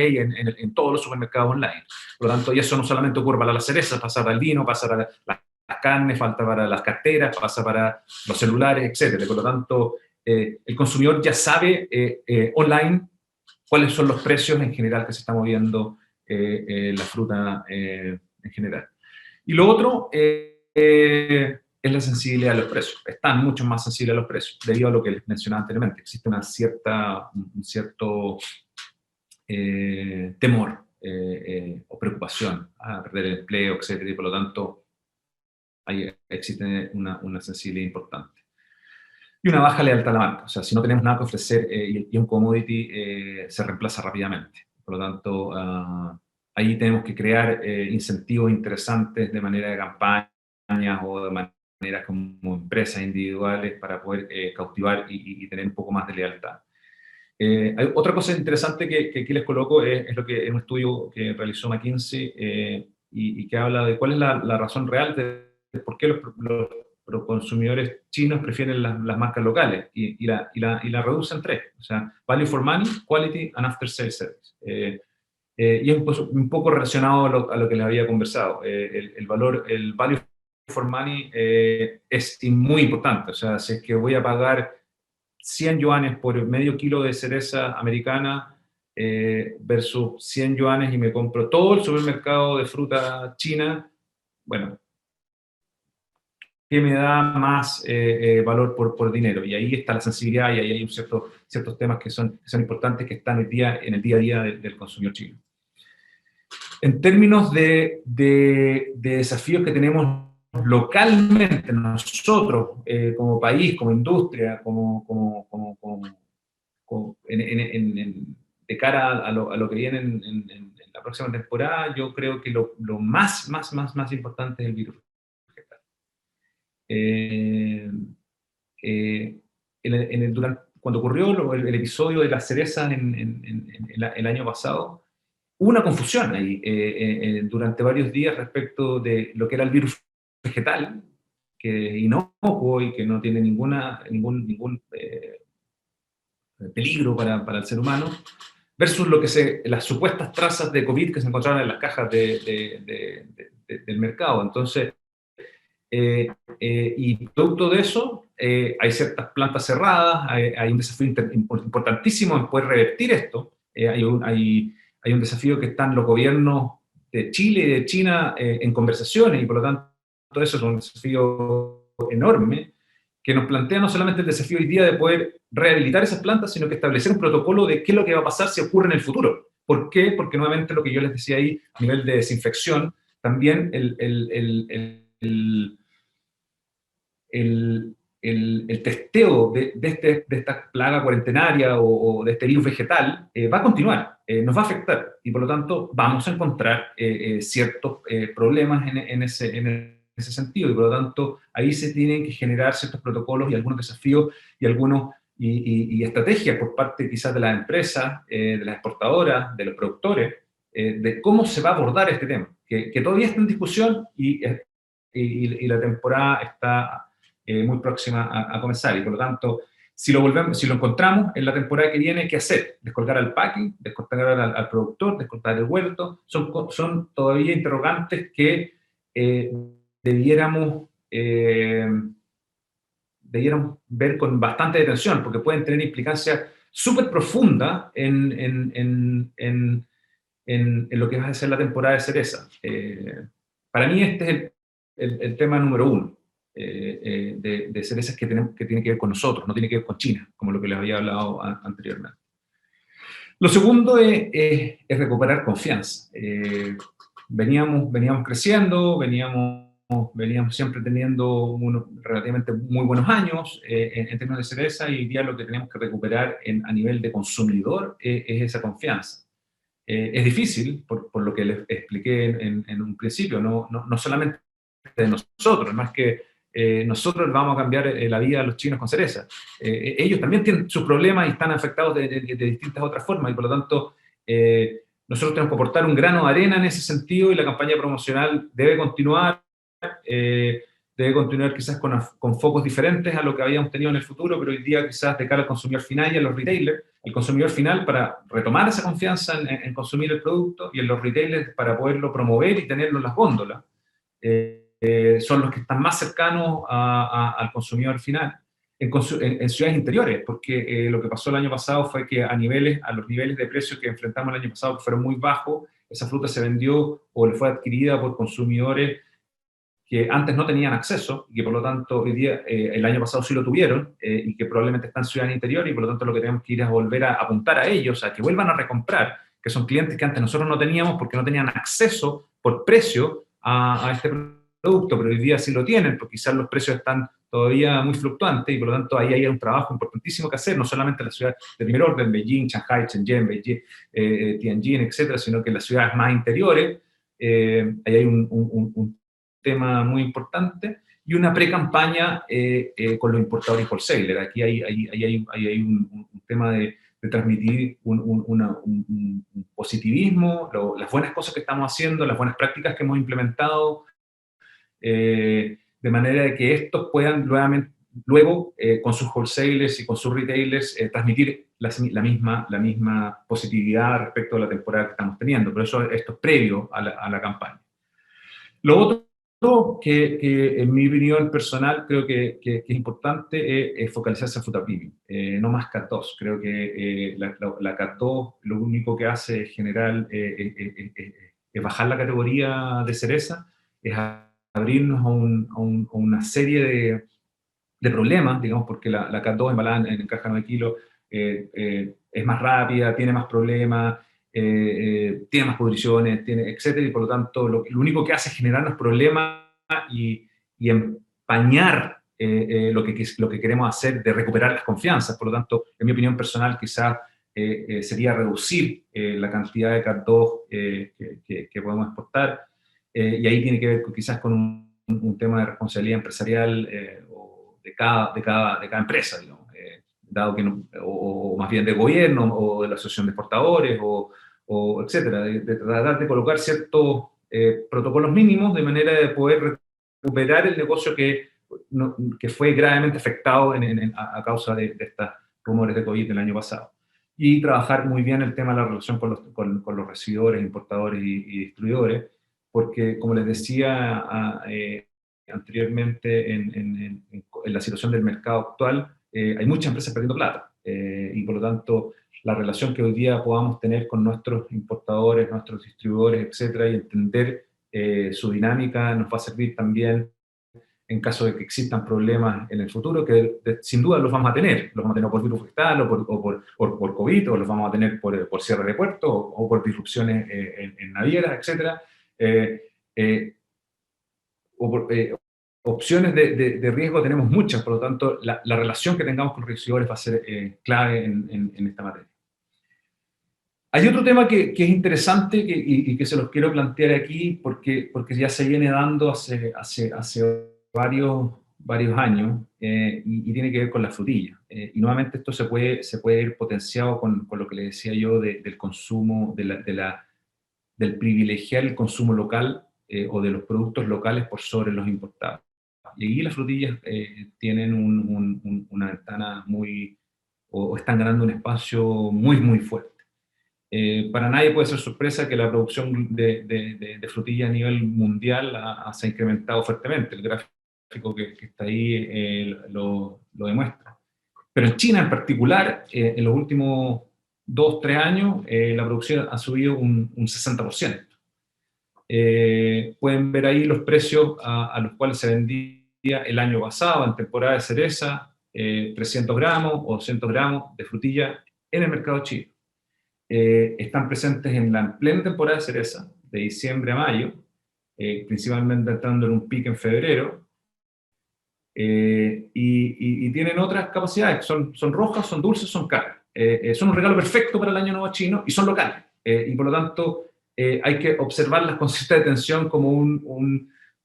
en todos los supermercados online. Por lo tanto, y eso no solamente ocurre para las cerezas, pasa para el vino, pasa para las carnes, falta para las carteras, pasa para los celulares, etcétera. Por lo tanto, el consumidor ya sabe online cuáles son los precios en general que se está moviendo la fruta en general. Y lo otro es la sensibilidad de los precios. Están mucho más sensibles a los precios, debido a lo que les mencionaba anteriormente. Existe un cierto temor o preocupación a perder el empleo, etcétera, y por lo tanto ahí existe una sensibilidad importante. Y una baja lealtad a la marca. O sea, si no tenemos nada que ofrecer y un commodity se reemplaza rápidamente. Por lo tanto, ahí tenemos que crear incentivos interesantes de manera de campañas o de manera como empresas individuales para poder cautivar y tener un poco más de lealtad. Hay otra cosa interesante que aquí les coloco es lo que es un estudio que realizó McKinsey y que habla de cuál es la razón real de por qué los consumidores chinos prefieren las marcas locales y la reducen en tres. O sea, value for money, quality and after sales service. Y es un poco relacionado a lo que les había conversado. El value for money es muy importante. O sea, si es que voy a pagar 100 yuanes por medio kilo de cereza americana versus 100 yuanes y me compro todo el supermercado de fruta china, bueno, ¿qué me da más valor por dinero? Y ahí está la sensibilidad y ahí hay ciertos temas que son importantes que están en el día a día del consumidor chino. En términos de desafíos que tenemos localmente nosotros, como país, como industria, de cara a lo que viene en la próxima temporada, yo creo que lo más importante es el virus vegetal. Cuando ocurrió el episodio de las cerezas el año pasado, hubo una confusión ahí durante varios días respecto de lo que era el virus vegetal, que es inocuo y que no tiene ningún peligro para el ser humano, versus las supuestas trazas de COVID que se encontraron en las cajas del mercado. Entonces, y producto de eso, hay ciertas plantas cerradas, hay un desafío importantísimo en poder revertir esto. Hay un desafío que están los gobiernos de Chile y de China en conversaciones, y por lo tanto eso es un desafío enorme, que nos plantea no solamente el desafío hoy día de poder rehabilitar esas plantas, sino que establecer un protocolo de qué es lo que va a pasar si ocurre en el futuro. ¿Por qué? Porque nuevamente lo que yo les decía ahí, a nivel de desinfección, también el testeo de esta plaga cuarentenaria o de este virus vegetal va a continuar, nos va a afectar, y por lo tanto vamos a encontrar ciertos problemas en ese sentido, y por lo tanto ahí se tienen que generar ciertos protocolos y algunos desafíos y estrategias por parte quizás de las empresas, de las exportadoras, de los productores, de cómo se va a abordar este tema, que todavía está en discusión y la temporada está muy próxima a comenzar, y por lo tanto, si lo encontramos en la temporada que viene, ¿qué hacer? Descolgar al packing, descolgar al productor, descolgar el huerto, son todavía interrogantes que debiéramos ver con bastante detención, porque pueden tener implicancias súper profundas en lo que va a ser la temporada de cereza. Para mí este es el tema número uno de cerezas que tiene que ver con nosotros, no tiene que ver con China, como lo que les había hablado anteriormente. Lo segundo es recuperar confianza. Veníamos creciendo, veníamos siempre teniendo unos relativamente muy buenos años en términos de cerveza, y hoy día lo que tenemos que recuperar a nivel de consumidor es esa confianza. Es difícil, por lo que les expliqué en un principio, no solamente de nosotros, más que nosotros les vamos a cambiar la vida a los chinos con cereza. Ellos también tienen sus problemas y están afectados de distintas otras formas, y por lo tanto nosotros tenemos que aportar un grano de arena en ese sentido, y la campaña promocional debe continuar. Debe continuar quizás con focos diferentes a lo que habíamos tenido en el futuro, pero hoy día quizás de cara al consumidor final y a los retailers. El consumidor final para retomar esa confianza consumir el producto, y en los retailers para poderlo promover y tenerlo en las góndolas. Son los que están más cercanos al consumidor final en ciudades interiores, porque lo que pasó el año pasado fue que a los niveles de precios que enfrentamos el año pasado, que fueron muy bajos, esa fruta se vendió o le fue adquirida por consumidores que antes no tenían acceso, y que por lo tanto hoy día, el año pasado sí lo tuvieron, y que probablemente están en ciudades interiores, y por lo tanto lo que tenemos que ir es volver a apuntar a ellos, a que vuelvan a recomprar, que son clientes que antes nosotros no teníamos porque no tenían acceso por precio a este producto, pero hoy día sí lo tienen, porque quizás los precios están todavía muy fluctuantes, y por lo tanto ahí hay un trabajo importantísimo que hacer, no solamente en la ciudad de primer orden, Beijing, Shanghai, Shenzhen, Beijing, Tianjin, etcétera, sino que en las ciudades más interiores, ahí hay un tema muy importante, y una pre-campaña con los importadores y wholesalers. Aquí hay un tema de transmitir un positivismo, las buenas cosas que estamos haciendo, las buenas prácticas que hemos implementado, de manera de que estos puedan luego con sus wholesalers y con sus retailers, transmitir la misma positividad respecto a la temporada que estamos teniendo. Pero esto es previo a la campaña. Lo otro que en mi opinión personal creo que es importante es focalizarse en fruta premium, no más Cat2. Creo que la Cat2 lo único que hace es generar, es bajar la categoría de cereza, es abrirnos a una serie de problemas, digamos, porque la Cat2 embalada en caja 9 kilos es más rápida, tiene más problemas, tiene más pudriciones, etcétera, y por lo tanto lo único que hace es generarnos problemas y empañar lo que queremos hacer de recuperar las confianzas. Por lo tanto, en mi opinión personal, quizás sería reducir la cantidad de Cat2 que podemos exportar, y ahí tiene que ver quizás con un tema de responsabilidad empresarial o de cada empresa, digamos, dado que o más bien del gobierno o de la asociación de exportadores o etcétera, de tratar de colocar ciertos protocolos mínimos de manera de poder recuperar el negocio que fue gravemente afectado a causa de estos rumores de COVID del año pasado. Y trabajar muy bien el tema de la relación con los recibidores, importadores y distribuidores, porque, como les decía anteriormente, en la situación del mercado actual, hay muchas empresas perdiendo plata, y por lo tanto la relación que hoy día podamos tener con nuestros importadores, nuestros distribuidores, etcétera, y entender su dinámica nos va a servir también en caso de que existan problemas en el futuro, que sin duda los vamos a tener por virus vegetal o por COVID, o los vamos a tener por cierre de puertos o por disrupciones en navieras, etcétera, opciones de riesgo tenemos muchas. Por lo tanto, la relación que tengamos con los recibidores va a ser clave en esta materia. Hay otro tema que es interesante y que se los quiero plantear aquí, porque ya se viene dando hace varios años, y tiene que ver con la frutilla. Y nuevamente esto se puede ir potenciado con lo que les decía yo del consumo, del privilegiar el consumo local, o de los productos locales por sobre los importados. Y ahí las frutillas tienen una ventana o están ganando un espacio muy fuerte. Para nadie puede ser sorpresa que la producción de frutilla a nivel mundial se ha incrementado fuertemente. El gráfico que está ahí lo demuestra. Pero en China en particular, en los últimos 2-3 años, la producción ha subido un 60%. Pueden ver ahí los precios a los cuales se vendía el año pasado, en temporada de cereza, 300 gramos o 200 gramos de frutilla en el mercado chino. Están presentes en la plena temporada de cereza, de diciembre a mayo, principalmente entrando en un pico en febrero, y tienen otras capacidades, son rojas, son dulces, son caras. Son un regalo perfecto para el Año Nuevo chino y son locales, y por lo tanto hay que observarlas con cierta atención como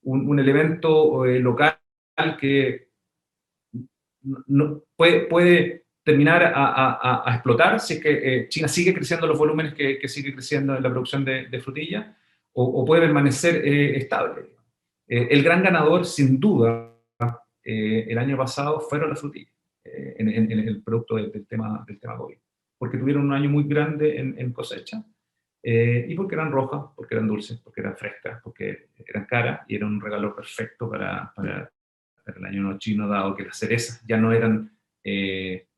un elemento local que puede terminar a explotar si es que China sigue creciendo los volúmenes que sigue creciendo en la producción de frutilla, o puede permanecer estable. El gran ganador, sin duda, el año pasado fueron las frutillas, en el producto del tema COVID, porque tuvieron un año muy grande en cosecha, y porque eran rojas, porque eran dulces, porque eran frescas, porque eran caras, y era un regalo perfecto para el año nuevo chino, dado que las cerezas ya no eran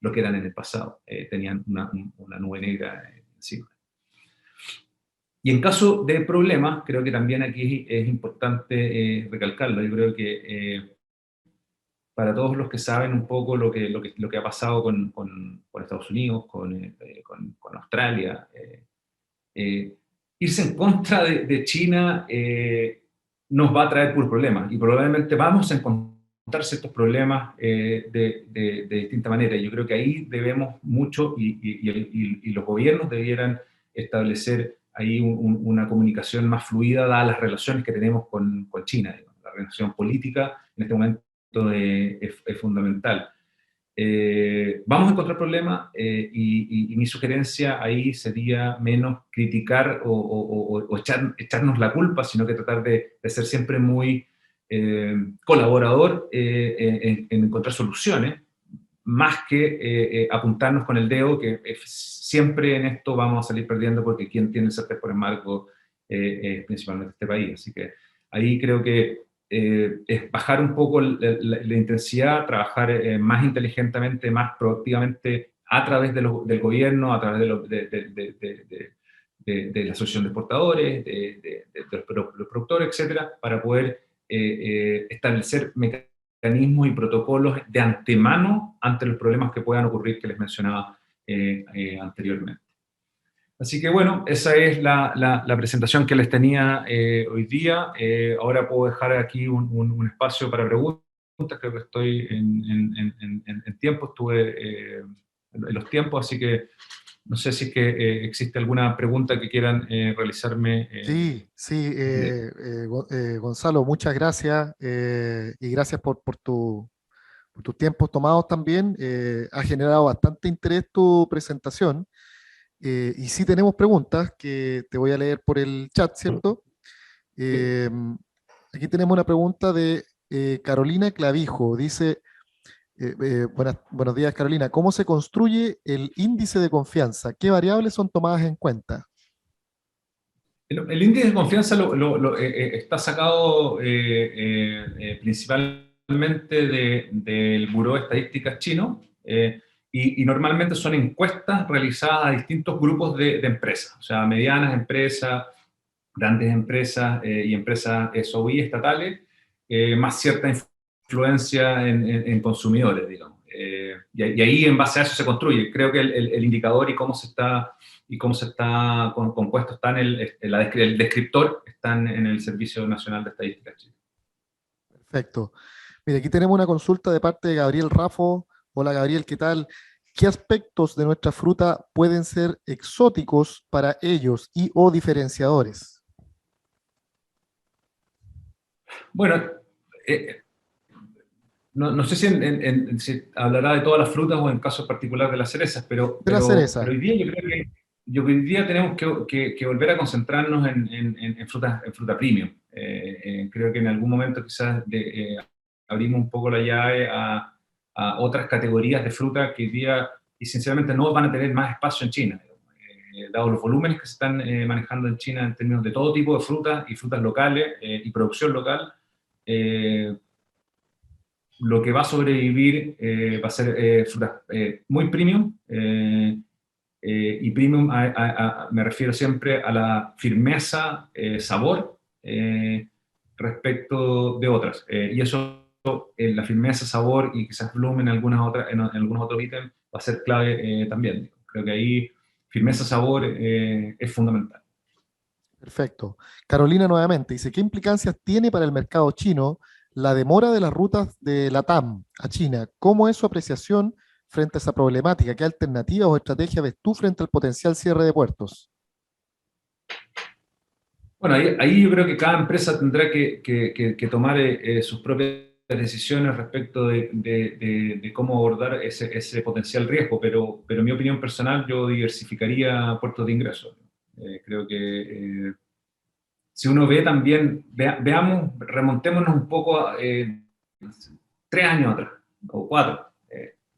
lo que eran en el pasado, tenían una nube negra encima. Y en caso de problemas, creo que también aquí es importante recalcarlo. Yo creo que para todos los que saben un poco lo que ha pasado con Estados Unidos, con Australia, irse en contra de China nos va a traer puros problemas, y probablemente vamos a encontrar ciertos problemas de distinta manera. Yo creo que ahí debemos mucho, y los gobiernos debieran establecer ahí una comunicación más fluida, dadas las relaciones que tenemos con China. La relación política en este momento es fundamental. Vamos a encontrar problemas, y mi sugerencia ahí sería menos criticar o echarnos la culpa, sino que tratar de ser siempre muy colaborador en encontrar soluciones, más que apuntarnos con el dedo, que siempre en esto vamos a salir perdiendo, porque quien tiene el sartén por el marco es principalmente este país. Así que ahí creo que es bajar un poco la intensidad, trabajar más inteligentemente, más proactivamente a través del gobierno, a través de la asociación de exportadores, los productores, etcétera, para poder establecer mecanismos y protocolos de antemano ante los problemas que puedan ocurrir, que les mencionaba anteriormente. Así que bueno, esa es la presentación que les tenía hoy día. Ahora puedo dejar aquí un espacio para preguntas. Creo que estoy en tiempo, estuve en los tiempos, así que no sé si es que existe alguna pregunta que quieran realizarme. Sí, sí, Gonzalo, muchas gracias, y gracias por tus tiempos tomados también. Ha generado bastante interés tu presentación. Y sí tenemos preguntas que te voy a leer por el chat, ¿cierto? Eh, Aquí tenemos una pregunta de Carolina Clavijo. Dice, buenos días, Carolina. ¿Cómo se construye el índice de confianza? ¿Qué variables son tomadas en cuenta? El índice de confianza está sacado principalmente del Buró de Estadísticas chino, y normalmente son encuestas realizadas a distintos grupos de empresas, o sea, medianas empresas, grandes empresas y empresas SOI estatales, más cierta influencia en consumidores, digamos. Y ahí en base a eso se construye. Creo que el indicador y cómo se está compuesto está el descriptor están en el Servicio Nacional de Estadística Chile. Perfecto. Mire, aquí tenemos una consulta de parte de Gabriel Rafo. Hola Gabriel, ¿qué tal? ¿Qué aspectos de nuestra fruta pueden ser exóticos para ellos y o diferenciadores? Bueno, no sé si hablará de todas las frutas o en caso particular de las cerezas, De la pero cereza. hoy día yo creo que hoy día tenemos que volver a concentrarnos en fruta premium. Creo que en algún momento quizás abrimos un poco la llave a otras categorías de fruta que hoy día y sinceramente no van a tener más espacio en China. Dado los volúmenes que se están manejando en China en términos de todo tipo de frutas y frutas locales y producción local, lo que va a sobrevivir va a ser frutas muy premium, y premium me refiero siempre a la firmeza, sabor, respecto de otras. Y eso, la firmeza, sabor y quizás volumen en algunos otros ítems va a ser clave también. Creo que ahí firmeza, sabor es fundamental. Perfecto. Carolina nuevamente dice, ¿qué implicancias tiene para el mercado chino la demora de las rutas de LATAM a China? ¿Cómo es su apreciación frente a esa problemática? ¿Qué alternativas o estrategias ves tú frente al potencial cierre de puertos? Bueno, ahí yo creo que cada empresa tendrá que tomar sus propias decisiones respecto de cómo abordar ese potencial riesgo, pero en mi opinión personal yo diversificaría puertos de ingreso. Creo que si uno ve también, veamos, remontémonos un poco a 3 años atrás, o 4.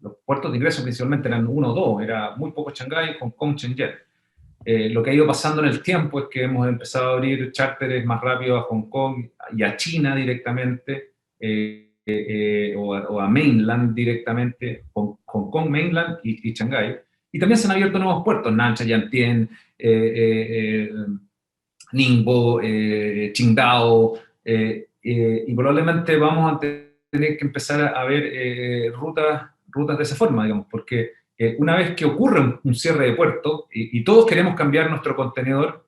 Los puertos de ingreso principalmente eran uno o dos, era muy poco Shanghái, Hong Kong, Shenzhen. Lo que ha ido pasando en el tiempo es que hemos empezado a abrir charters más rápido a Hong Kong y a China directamente, o a Mainland directamente, Hong Kong, Mainland y Shanghái. Y también se han abierto nuevos puertos, Nancha, Yantian, Ningbo, Qingdao, y probablemente vamos a tener que empezar a ver rutas de esa forma, digamos, porque una vez que ocurre un cierre de puerto y todos queremos cambiar nuestro contenedor,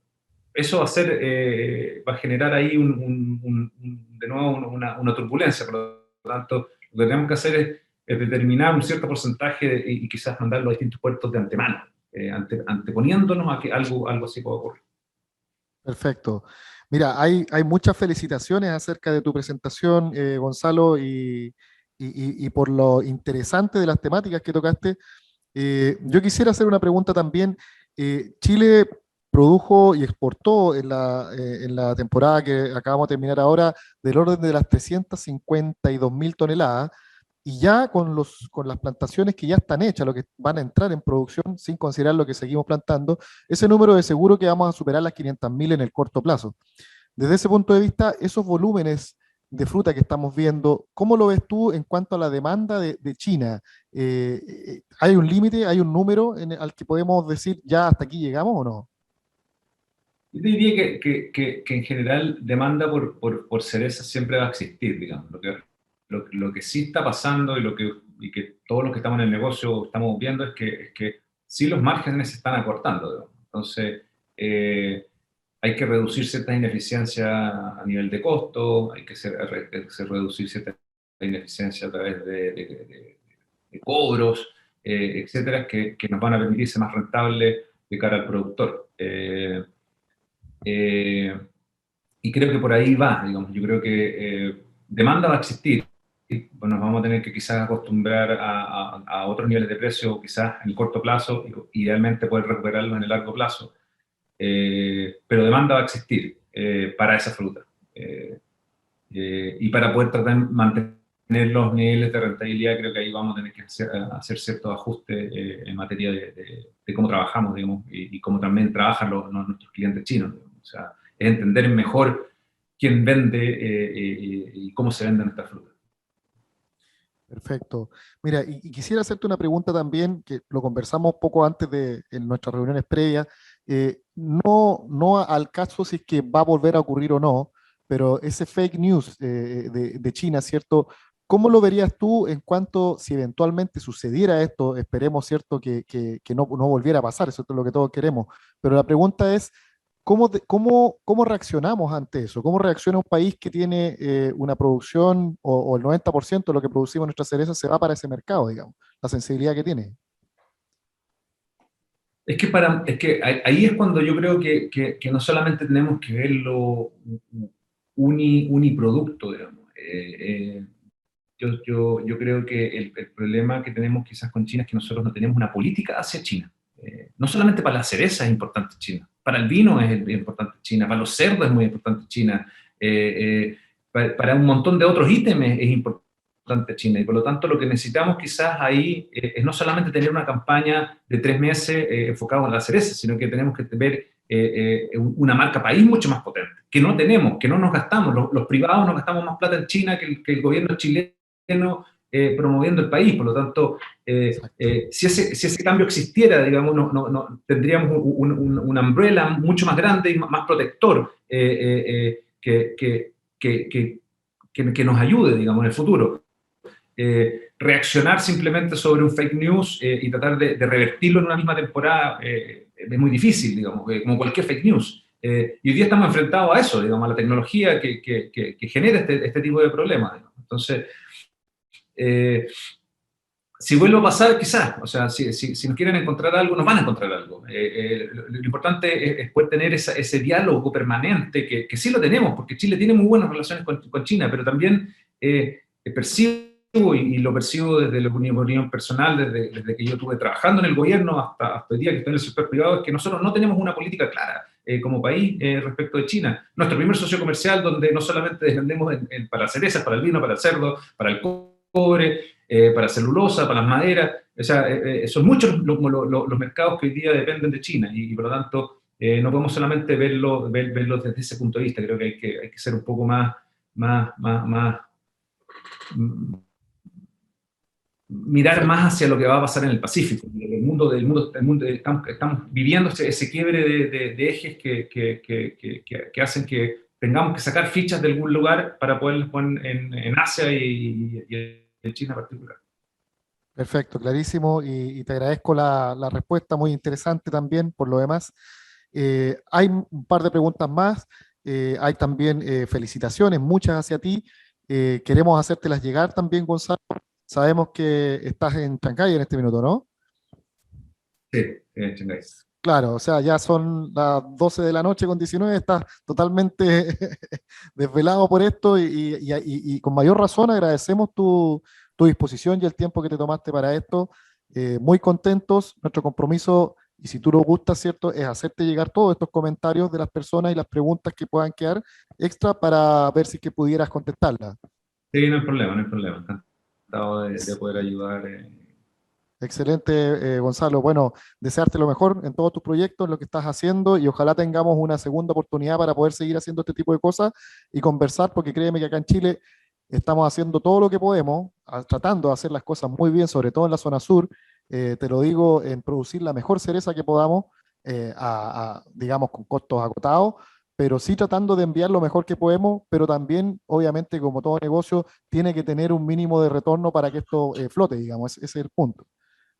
eso va a generar ahí de nuevo una turbulencia. Por lo tanto, lo que tenemos que hacer es determinar un cierto porcentaje y quizás mandarlo a distintos puertos de antemano, anteponiéndonos a que algo así pueda ocurrir. Perfecto. Mira, hay muchas felicitaciones acerca de tu presentación, Gonzalo, y por lo interesante de las temáticas que tocaste. Yo quisiera hacer una pregunta también. Chile produjo y exportó en la temporada que acabamos de terminar ahora del orden de las 352.000 toneladas, y ya con las plantaciones que ya están hechas, lo que van a entrar en producción, sin considerar lo que seguimos plantando, ese número de seguro que vamos a superar las 500.000 en el corto plazo. Desde ese punto de vista, esos volúmenes de fruta que estamos viendo, ¿cómo lo ves tú en cuanto a la demanda de China? ¿Hay un límite, hay un número al que podemos decir ya hasta aquí llegamos o no? Yo te diría que en general demanda por cereza siempre va a existir, digamos. Lo que sí está pasando y que todos los que estamos en el negocio estamos viendo es que sí los márgenes se están acortando, digamos. Entonces, hay que reducir ciertas ineficiencias a nivel de costo, hay que reducir cierta ineficiencia a través de cobros, etcétera, que nos van a permitir ser más rentables de cara al productor. Eh, y creo que por ahí va, digamos. Yo creo que demanda va a existir. Bueno, nos vamos a tener que quizás acostumbrar a otros niveles de precio, quizás en el corto plazo, idealmente poder recuperarlos en el largo plazo. Pero demanda va a existir para esa fruta. Y para poder tratar de mantener los niveles de rentabilidad, creo que ahí vamos a tener que hacer ciertos ajustes en materia de cómo trabajamos, digamos, y cómo también trabajan nuestros clientes chinos, digamos. O sea, es entender mejor quién vende y cómo se venden estas frutas. Perfecto. Mira, y quisiera hacerte una pregunta también, que lo conversamos poco antes en nuestras reuniones previas. No al caso si es que va a volver a ocurrir o no, pero ese fake news de China, ¿cierto? ¿Cómo lo verías tú en cuanto si eventualmente sucediera esto? Esperemos, ¿cierto? Que no volviera a pasar, eso es lo que todos queremos. Pero la pregunta es, ¿cómo reaccionamos ante eso? ¿Cómo reacciona un país que tiene una producción o el 90% de lo que producimos en nuestras cerezas se va para ese mercado, digamos? La sensibilidad que tiene. Es que ahí es cuando yo creo que no solamente tenemos que verlo uniproducto, digamos. Yo creo que el problema que tenemos quizás con China es que nosotros no tenemos una política hacia China. No solamente para la cereza es importante China, para el vino es importante China, para los cerdos es muy importante China, para un montón de otros ítems es importante China. Y por lo tanto lo que necesitamos quizás ahí es no solamente tener una campaña de 3 meses enfocada en la cereza, sino que tenemos que ver una marca país mucho más potente, que no tenemos, que no nos gastamos. Los privados nos gastamos más plata en China que el gobierno chileno promoviendo el país. Por lo tanto, Exacto. si ese cambio existiera, digamos, tendríamos una umbrella mucho más grande y más protector que nos ayude, digamos, en el futuro. Reaccionar simplemente sobre un fake news y tratar de revertirlo en una misma temporada es muy difícil, digamos, como cualquier fake news. Y hoy día estamos enfrentados a eso, digamos, a la tecnología que genera este tipo de problemas, digamos. Entonces, eh, si vuelve a pasar, quizás, o sea, si nos quieren encontrar algo, nos van a encontrar algo. Lo importante es poder tener ese diálogo permanente, que sí lo tenemos, porque Chile tiene muy buenas relaciones con China, pero también percibo, y lo percibo desde la opinión personal, desde que yo estuve trabajando en el gobierno hasta el día que estoy en el sector privado, es que nosotros no tenemos una política clara como país respecto de China. Nuestro primer socio comercial, donde no solamente dependemos para cerezas, para el vino, para el cerdo, para el cobre, para celulosa, para las maderas. O sea, son muchos los mercados que hoy día dependen de China y por lo tanto no podemos solamente verlo desde ese punto de vista. Creo que hay que ser un poco más mirar más hacia lo que va a pasar en el Pacífico. Estamos viviendo ese quiebre de ejes que hacen que tengamos que sacar fichas de algún lugar para poderlas poner en Asia y en China en particular. Perfecto, clarísimo, y te agradezco la respuesta, muy interesante también por lo demás. Hay un par de preguntas más, hay también felicitaciones, muchas hacia ti. Queremos hacértelas llegar también, Gonzalo. Sabemos que estás en Chancay en este minuto, ¿no? Sí, Shanghái. Claro, o sea, ya son las 12 de la noche con 19, estás totalmente desvelado por esto y con mayor razón agradecemos tu disposición y el tiempo que te tomaste para esto. Muy contentos, nuestro compromiso, y si tú lo gustas, ¿cierto?, es hacerte llegar todos estos comentarios de las personas y las preguntas que puedan quedar extra para ver si que pudieras contestarlas. Sí, no hay problema, no hay problema. Encantado de poder ayudar. Excelente, Gonzalo. Bueno, desearte lo mejor en todos tus proyectos, en lo que estás haciendo y ojalá tengamos una segunda oportunidad para poder seguir haciendo este tipo de cosas y conversar, porque créeme que acá en Chile estamos haciendo todo lo que podemos, tratando de hacer las cosas muy bien, sobre todo en la zona sur. Te lo digo, en producir la mejor cereza que podamos, digamos, con costos acotados, pero sí tratando de enviar lo mejor que podemos, pero también, obviamente, como todo negocio, tiene que tener un mínimo de retorno para que esto flote, digamos, ese es el punto.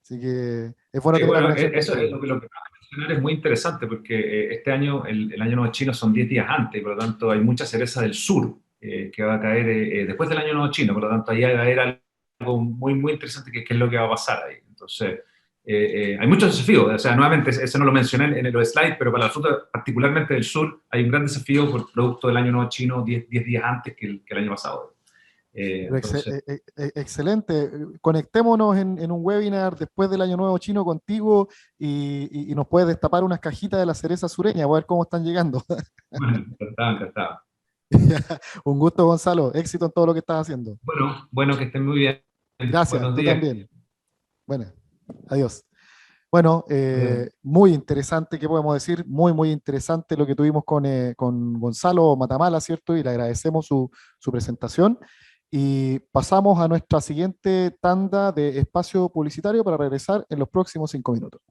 Así que es bueno Sí, tener la bueno, conexión eso es contigo. lo que acabas de mencionar, es muy interesante porque este año, el año nuevo chino son 10 días antes, y por lo tanto hay mucha cereza del sur que va a caer después del año nuevo chino, por lo tanto ahí va a haber algo muy interesante que es lo que va a pasar ahí. Entonces, hay muchos desafíos, o sea, nuevamente, eso no lo mencioné en los slides, pero para la fruta, particularmente del sur, hay un gran desafío por producto del año nuevo chino 10 días antes que el año pasado. Pero Entonces, excelente. Conectémonos en un webinar después del Año Nuevo Chino contigo y nos puedes destapar unas cajitas de la cereza sureña, a ver cómo están llegando. bueno, encantado, encantado. Un gusto, Gonzalo. Éxito en todo lo que estás haciendo. Bueno, que estén muy bien. Gracias, Buenos tú días. también. Bueno, adiós. Bueno, Adiós. muy interesante, ¿qué podemos decir? Muy interesante lo que tuvimos con Gonzalo Matamala, ¿cierto? Y le agradecemos su presentación. Y pasamos a nuestra siguiente tanda de espacio publicitario para regresar en los próximos 5 minutos.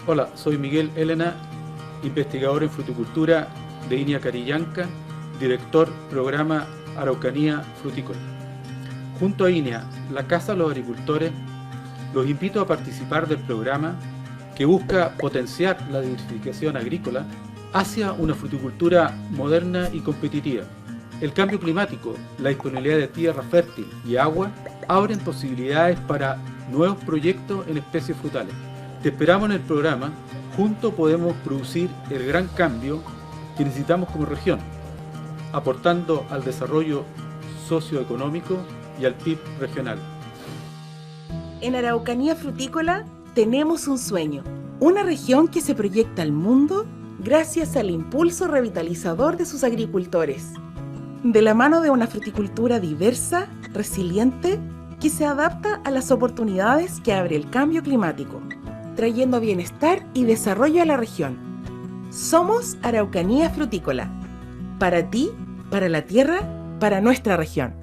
Hola, soy Miguel Elena, investigador en fruticultura de INEA Carillanca, director programa Araucanía Frutícola. Junto a INEA, la Casa de los Agricultores, los invito a participar del programa que busca potenciar la diversificación agrícola hacia una fruticultura moderna y competitiva. El cambio climático, la disponibilidad de tierra fértil y agua abren posibilidades para nuevos proyectos en especies frutales. Te esperamos en el programa. Juntos podemos producir el gran cambio que necesitamos como región, aportando al desarrollo socioeconómico y al PIB regional. En Araucanía Frutícola tenemos un sueño, una región que se proyecta al mundo gracias al impulso revitalizador de sus agricultores, de la mano de una fruticultura diversa, resiliente, que se adapta a las oportunidades que abre el cambio climático, trayendo bienestar y desarrollo a la región. Somos Araucanía Frutícola, para ti, para la tierra, para nuestra región.